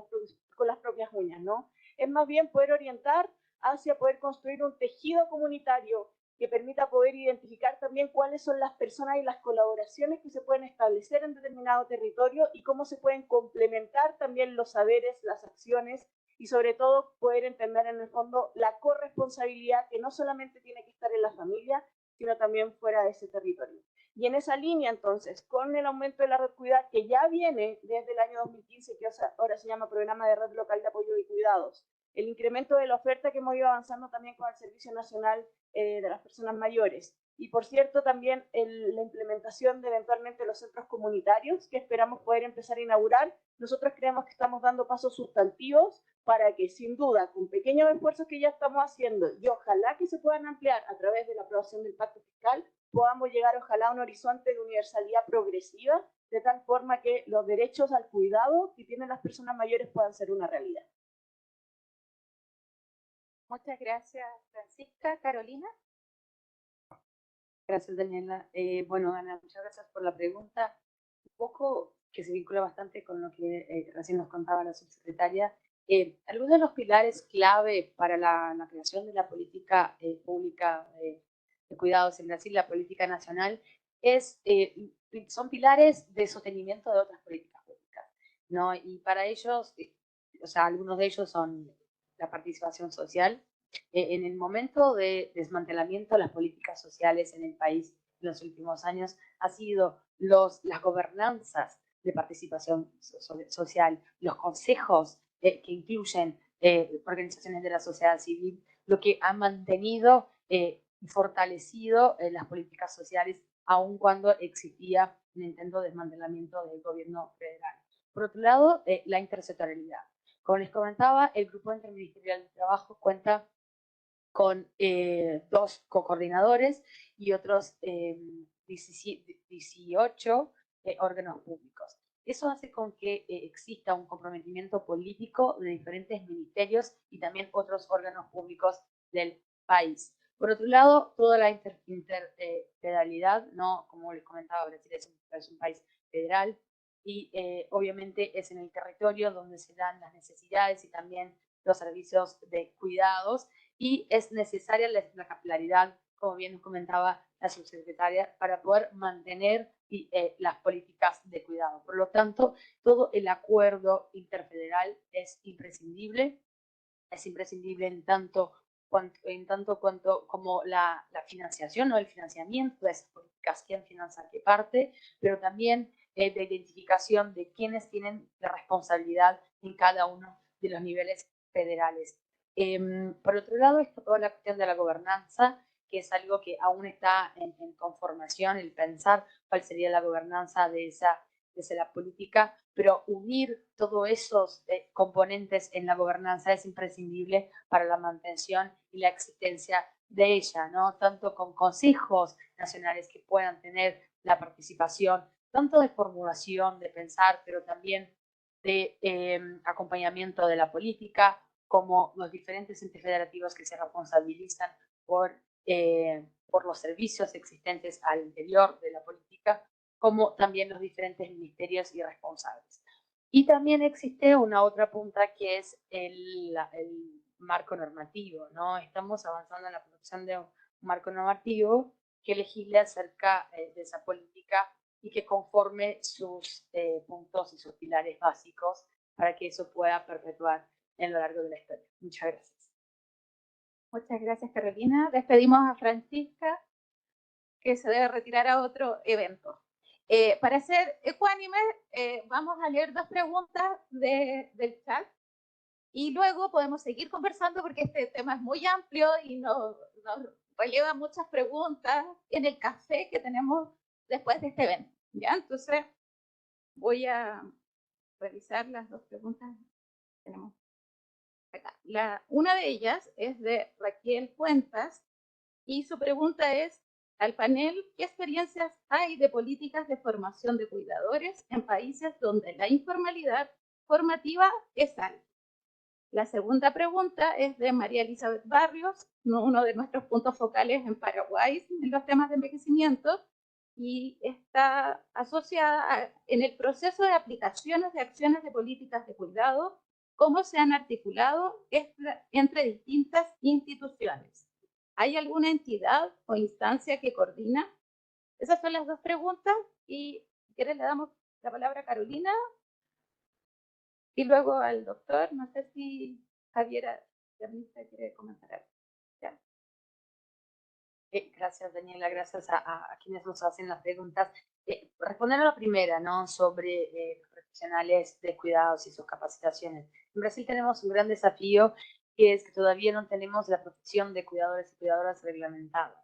las propias uñas, ¿no? Es más bien poder orientar hacia poder construir un tejido comunitario que permita poder identificar también cuáles son las personas y las colaboraciones que se pueden establecer en determinado territorio y cómo se pueden complementar también los saberes, las acciones y sobre todo poder entender en el fondo la corresponsabilidad que no solamente tiene que estar en la familia, sino también fuera de ese territorio. Y en esa línea, entonces, con el aumento de la red Cuidar, que ya viene desde el año 2015, que ahora se llama Programa de Red Local de Apoyo y Cuidados, el incremento de la oferta que hemos ido avanzando también con el Servicio Nacional de las Personas Mayores. Y por cierto, también la implementación de eventualmente los centros comunitarios, que esperamos poder empezar a inaugurar. Nosotros creemos que estamos dando pasos sustantivos para que, sin duda, con pequeños esfuerzos que ya estamos haciendo, y ojalá que se puedan ampliar a través de la aprobación del pacto fiscal, podamos llegar, ojalá, a un horizonte de universalidad progresiva, de tal forma que los derechos al cuidado que tienen las personas mayores puedan ser una realidad. Muchas gracias, Francisca. Carolina. Gracias, Daniela. Bueno, Ana, muchas gracias por la pregunta. Un poco que se vincula bastante con lo que recién nos contaba la subsecretaria. Algunos de los pilares clave para la creación de la política pública de cuidados en Brasil, la política nacional, son pilares de sostenimiento de otras políticas públicas, ¿no? Y para ellos, o sea, algunos de ellos son la participación social. En el momento de desmantelamiento de las políticas sociales en el país en los últimos años, ha sido las gobernanzas de participación social, los consejos que incluyen organizaciones de la sociedad civil, lo que ha mantenido y fortalecido las políticas sociales, aun cuando existía un intento de desmantelamiento del gobierno federal. Por otro lado, la intersectorialidad. Como les comentaba, el Grupo Interministerial de Trabajo cuenta con 2 co-coordinadores y otros 18 órganos públicos. Eso hace con que exista un comprometimiento político de diferentes ministerios y también otros órganos públicos del país. Por otro lado, toda la interfederalidad, ¿no? Como les comentaba, Brasil es un país federal y obviamente es en el territorio donde se dan las necesidades y también los servicios de cuidados, y es necesaria la capilaridad, como bien nos comentaba la subsecretaria, para poder mantener las políticas de cuidado. Por lo tanto, todo el acuerdo interfederal es imprescindible en tanto cuanto como la financiación o el financiamiento de esas políticas, quién financia qué parte, pero también de identificación de quiénes tienen la responsabilidad en cada uno de los niveles federales. Por otro lado, está toda la cuestión de la gobernanza, que es algo que aún está en conformación, el pensar cuál sería la gobernanza de la política, pero unir todos esos componentes en la gobernanza es imprescindible para la mantención y la existencia de ella, ¿no? Tanto con consejos nacionales que puedan tener la participación, tanto de formulación, de pensar, pero también de acompañamiento de la política, como los diferentes entes federativos que se responsabilizan por los servicios existentes al interior de la política, como también los diferentes ministerios y responsables. Y también existe una otra punta que es el marco normativo, ¿no? Estamos avanzando en la producción de un marco normativo que legisle acerca de esa política y que conforme sus puntos y sus pilares básicos para que eso pueda perpetuar en lo largo de la historia. Muchas gracias. Muchas gracias, Carolina. Despedimos a Francisca, que se debe retirar a otro evento. Para ser ecuánime, vamos a leer 2 preguntas del chat y luego podemos seguir conversando porque este tema es muy amplio y nos releva muchas preguntas en el café que tenemos después de este evento. ¿Ya? Entonces, voy a revisar las 2 preguntas que tenemos acá. Una de ellas es de Raquel Cuentas y su pregunta es: al panel, ¿qué experiencias hay de políticas de formación de cuidadores en países donde la informalidad formativa es alta? La segunda pregunta es de María Elizabeth Barrios, uno de nuestros puntos focales en Paraguay en los temas de envejecimiento, y está asociada en el proceso de aplicaciones de acciones de políticas de cuidado, cómo se han articulado entre distintas instituciones. ¿Hay alguna entidad o instancia que coordina? Esas son las dos preguntas, y si quieres le damos la palabra a Carolina y luego al doctor. No sé si Javiera quiere comentar algo. ¿Ya? Gracias, Daniela, gracias a quienes nos hacen las preguntas. Responder a la primera, ¿no? Sobre los profesionales de cuidados y sus capacitaciones. En Brasil tenemos un gran desafío, que es que todavía no tenemos la profesión de cuidadores y cuidadoras reglamentada.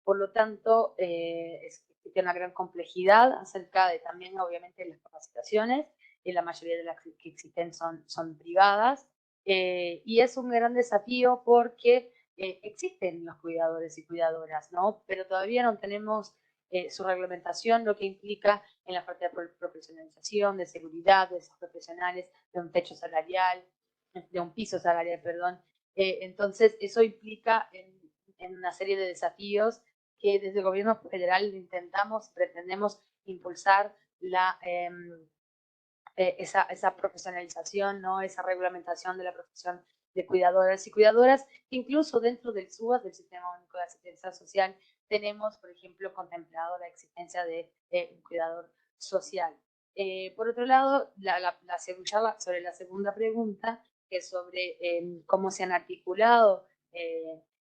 Por lo tanto, existe una gran complejidad acerca de también, obviamente, las capacitaciones, y la mayoría de las que existen son privadas, y es un gran desafío porque existen los cuidadores y cuidadoras, ¿no? Pero todavía no tenemos su reglamentación, lo que implica en la parte de profesionalización, de seguridad de esos profesionales, de un techo salarial, de un piso salarial, perdón. Entonces, eso implica en una serie de desafíos que desde el gobierno federal intentamos, pretendemos impulsar esa profesionalización, ¿no? Esa reglamentación de la profesión de cuidadoras y cuidadoras. Incluso dentro del SUAS, del Sistema Único de Asistencia Social, tenemos, por ejemplo, contemplado la existencia de un cuidador social. Por otro lado, sobre la segunda pregunta, que es sobre cómo se han articulado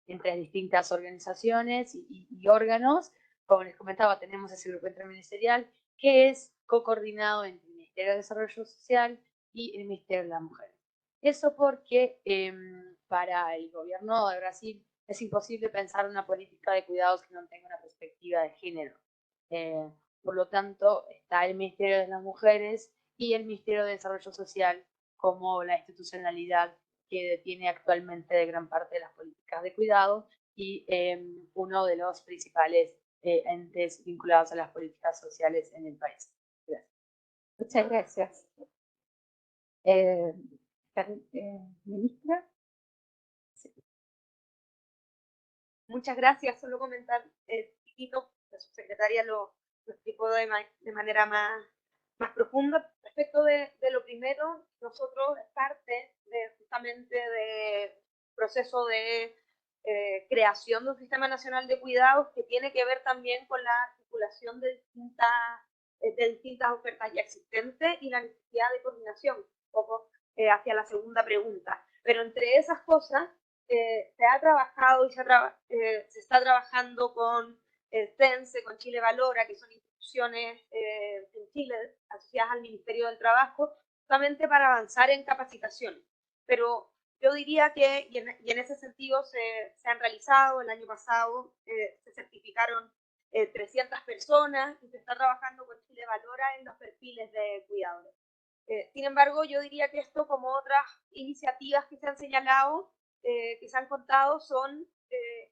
entre distintas organizaciones y órganos. Como les comentaba, tenemos ese grupo interministerial que es co-coordinado entre el Ministerio de Desarrollo Social y el Ministerio de la Mujer. Eso porque para el gobierno de Brasil es imposible pensar una política de cuidados que no tenga una perspectiva de género. Por lo tanto, está el Ministerio de las Mujeres y el Ministerio de Desarrollo Social como la institucionalidad que detiene actualmente de gran parte de las políticas de cuidado y uno de los principales entes vinculados a las políticas sociales en el país. Gracias. Muchas gracias. Ministra. Sí. Muchas gracias. Solo comentar chiquito, la subsecretaria lo explicó de manera más profunda. Respecto de lo primero, nosotros es parte justamente del proceso de creación de un sistema nacional de cuidados que tiene que ver también con la articulación de distintas ofertas ya existentes y la necesidad de coordinación, un poco hacia la segunda pregunta. Pero entre esas cosas se ha trabajado y se está trabajando con CENSE, con Chile Valora, que son instituciones en Chile asociadas al Ministerio del Trabajo, justamente para avanzar en capacitación. Pero yo diría que, y en ese sentido se han realizado, el año pasado se certificaron 300 personas y se está trabajando con Chile Valora en los perfiles de cuidadores. Sin embargo, yo diría que esto, como otras iniciativas que se han señalado, que se han contado, son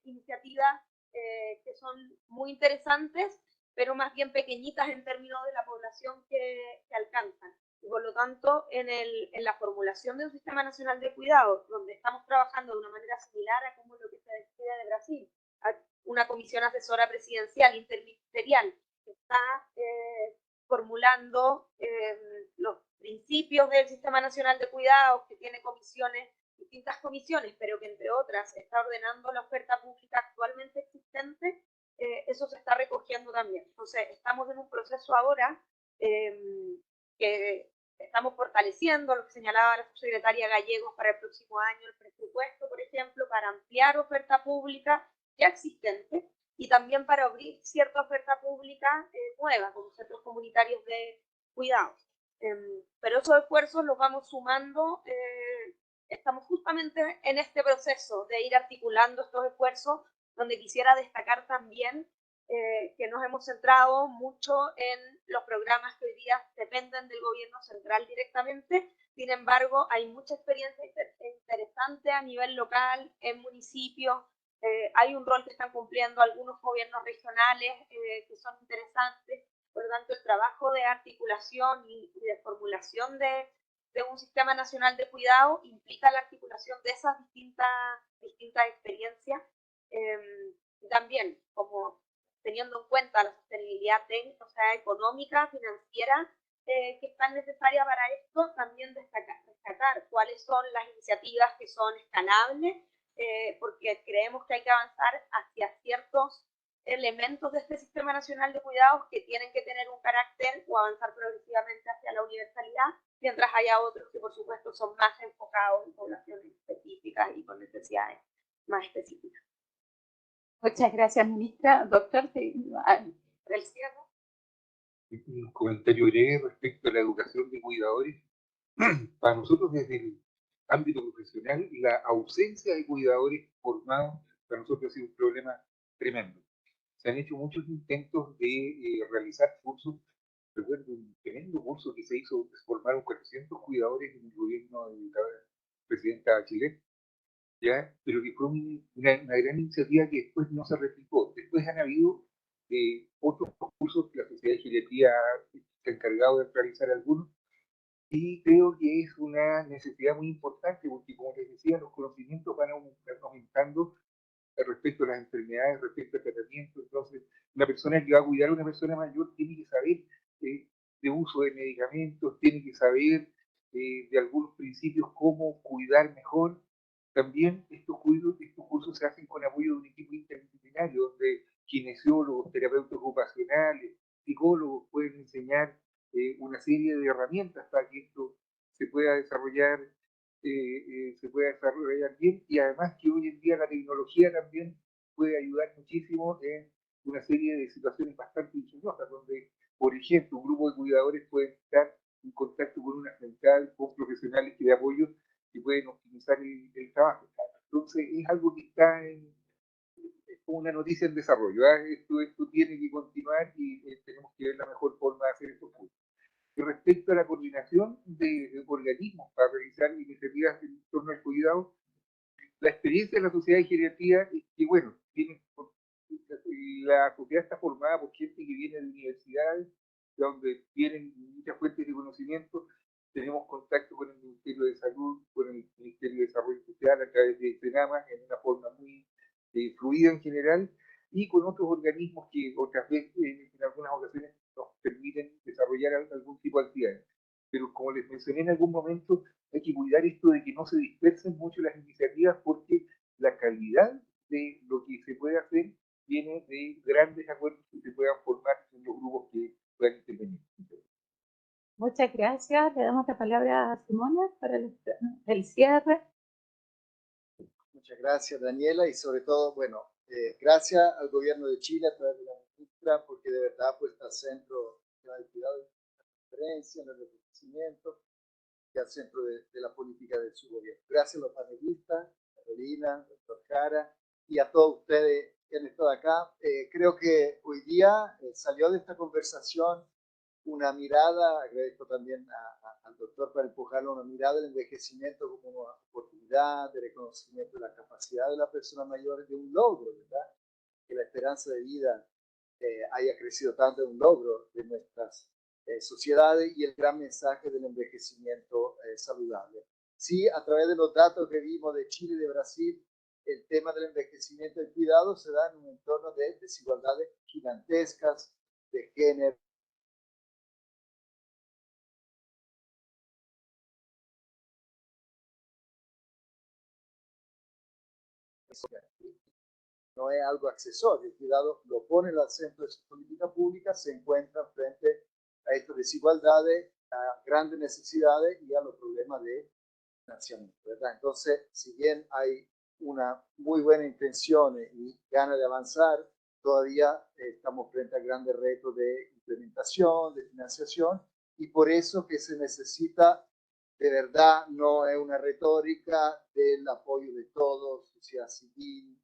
iniciativas que son muy interesantes, pero más bien pequeñitas en términos de la población que alcanzan. Y por lo tanto, en la formulación de un sistema nacional de cuidados, donde estamos trabajando de una manera similar a como lo que se describe de Brasil, una comisión asesora presidencial interministerial que está formulando los principios del Sistema Nacional de Cuidados, que tiene distintas comisiones, pero que entre otras está ordenando la oferta pública actualmente existente, eso se está recogiendo también. Entonces, estamos en un proceso ahora que estamos fortaleciendo lo que señalaba la subsecretaria Gallegos para el próximo año, el presupuesto, por ejemplo, para ampliar oferta pública ya existente y también para abrir cierta oferta pública nueva, como centros comunitarios de cuidados. Pero esos esfuerzos los vamos sumando, estamos justamente en este proceso de ir articulando estos esfuerzos, donde quisiera destacar también que nos hemos centrado mucho en los programas que hoy día dependen del gobierno central directamente. Sin embargo, hay mucha experiencia interesante a nivel local, en municipios. Hay un rol que están cumpliendo algunos gobiernos regionales que son interesantes. Por lo tanto, el trabajo de articulación y de formulación de de un sistema nacional de cuidado implica la articulación de esas distintas experiencias, y también como teniendo en cuenta la sostenibilidad técnica, o sea, económica, financiera, que es tan necesaria para esto, también rescatar cuáles son las iniciativas que son escalables, porque creemos que hay que avanzar hacia ciertos elementos de este Sistema Nacional de Cuidados que tienen que tener un carácter o avanzar progresivamente hacia la universalidad, mientras haya otros que por supuesto son más enfocados en poblaciones específicas y con necesidades más específicas. Muchas gracias, ministra. Doctor, para el cierre. Un comentario breve respecto a la educación de cuidadores. Para nosotros, desde el ámbito profesional, la ausencia de cuidadores formados para nosotros ha sido un problema tremendo. Se han hecho muchos intentos de realizar cursos. Recuerdo un tremendo curso que se hizo, se formaron 400 cuidadores en el gobierno de la presidenta Bachelet, ¿ya? Pero que fue una gran iniciativa que después no se replicó. Después han habido otros cursos que la Sociedad de Geriatría se ha encargado de realizar algunos, y creo que es una necesidad muy importante porque, como les decía, los conocimientos van aumentando respecto a las enfermedades, respecto al tratamiento. Entonces, una persona que va a cuidar a una persona mayor tiene que saber de uso de medicamentos, tiene que saber de algunos principios cómo cuidar mejor. También estos cursos se hacen con apoyo de un equipo interdisciplinario, donde kinesiólogos, terapeutas ocupacionales, psicólogos pueden enseñar una serie de herramientas para que esto se pueda desarrollar bien, y además que hoy en día la tecnología también puede ayudar muchísimo en una serie de situaciones bastante ingeniosas, donde, por ejemplo, un grupo de cuidadores puede estar en contacto con una central, con profesionales de apoyo que pueden optimizar el trabajo. Entonces, es algo que está es como una noticia en desarrollo. Esto tiene que continuar y tenemos que ver la mejor forma de hacer esto. Y respecto a la coordinación de organismos para realizar iniciativas en torno al cuidado, la experiencia de la Sociedad de Geriatría es que, bueno, la sociedad está formada por gente que viene de universidades, donde tienen muchas fuentes de conocimiento. Tenemos contacto con el Ministerio de Salud, con el Ministerio de Desarrollo Social a través de CENAMA, en una forma muy fluida en general, y con otros organismos que otras veces, en algunas ocasiones, nos permiten desarrollar algún tipo de actividades. Pero como les mencioné en algún momento, hay que cuidar esto de que no se dispersen mucho las iniciativas, porque la calidad de lo que se puede hacer viene de grandes acuerdos que se puedan formar en los grupos que puedan intervenir. Muchas gracias. Le damos la palabra a Simona para el cierre. Muchas gracias, Daniela, y sobre todo, bueno, gracias al gobierno de Chile a través de la ministra, porque de verdad pues está al centro del cuidado de la conferencia, del reconocimiento y al centro de la política de su gobierno. Gracias a los panelistas, Carolina, doctor Jara, y a todos ustedes que han estado acá. Creo que hoy día salió de esta conversación una mirada, agradezco también al doctor para empujarlo, una mirada del envejecimiento como una oportunidad de reconocimiento de la capacidad de la persona mayor, de un logro, ¿verdad? Que la esperanza de vida haya crecido tanto, en un logro de nuestras sociedades, y el gran mensaje del envejecimiento saludable. Sí, a través de los datos que vimos de Chile y de Brasil, el tema del envejecimiento y el cuidado se da en un entorno de desigualdades gigantescas de género, no es algo accesorio. El cuidado lo pone al centro de su política pública, se encuentra frente a estas desigualdades, a grandes necesidades y a los problemas de financiamiento, ¿verdad? Entonces, si bien hay una muy buena intención y ganas de avanzar, todavía estamos frente a grandes retos de implementación, de financiación, y por eso que se necesita, de verdad, no es una retórica del apoyo de todos, sociedad civil,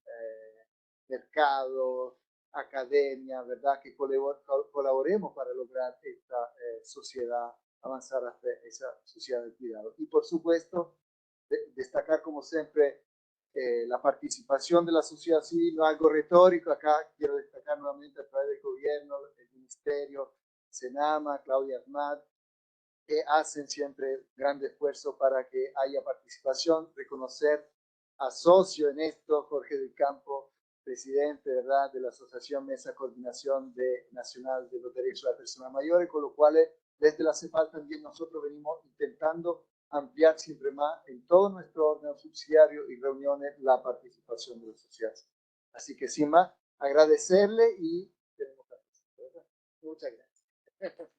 mercado, academia, ¿verdad? Que colaboremos para lograr esta sociedad, avanzar hacia esa sociedad del cuidado. Y por supuesto, destacar como siempre la participación de la sociedad civil, no algo retórico. Acá quiero destacar nuevamente a través del gobierno, el ministerio, Senama, Claudia Armat, que hacen siempre gran esfuerzo para que haya participación, reconocer a socio en esto, Jorge del Campo, presidente, ¿verdad?, de la Asociación Mesa Coordinación Nacional de los Derechos de las Personas Mayores, con lo cual desde la CEPAL también nosotros venimos intentando ampliar siempre más en todo nuestro órgano subsidiario y reuniones la participación de la sociedad. Así que sin más, agradecerle y tenemos que hacer. Muchas gracias.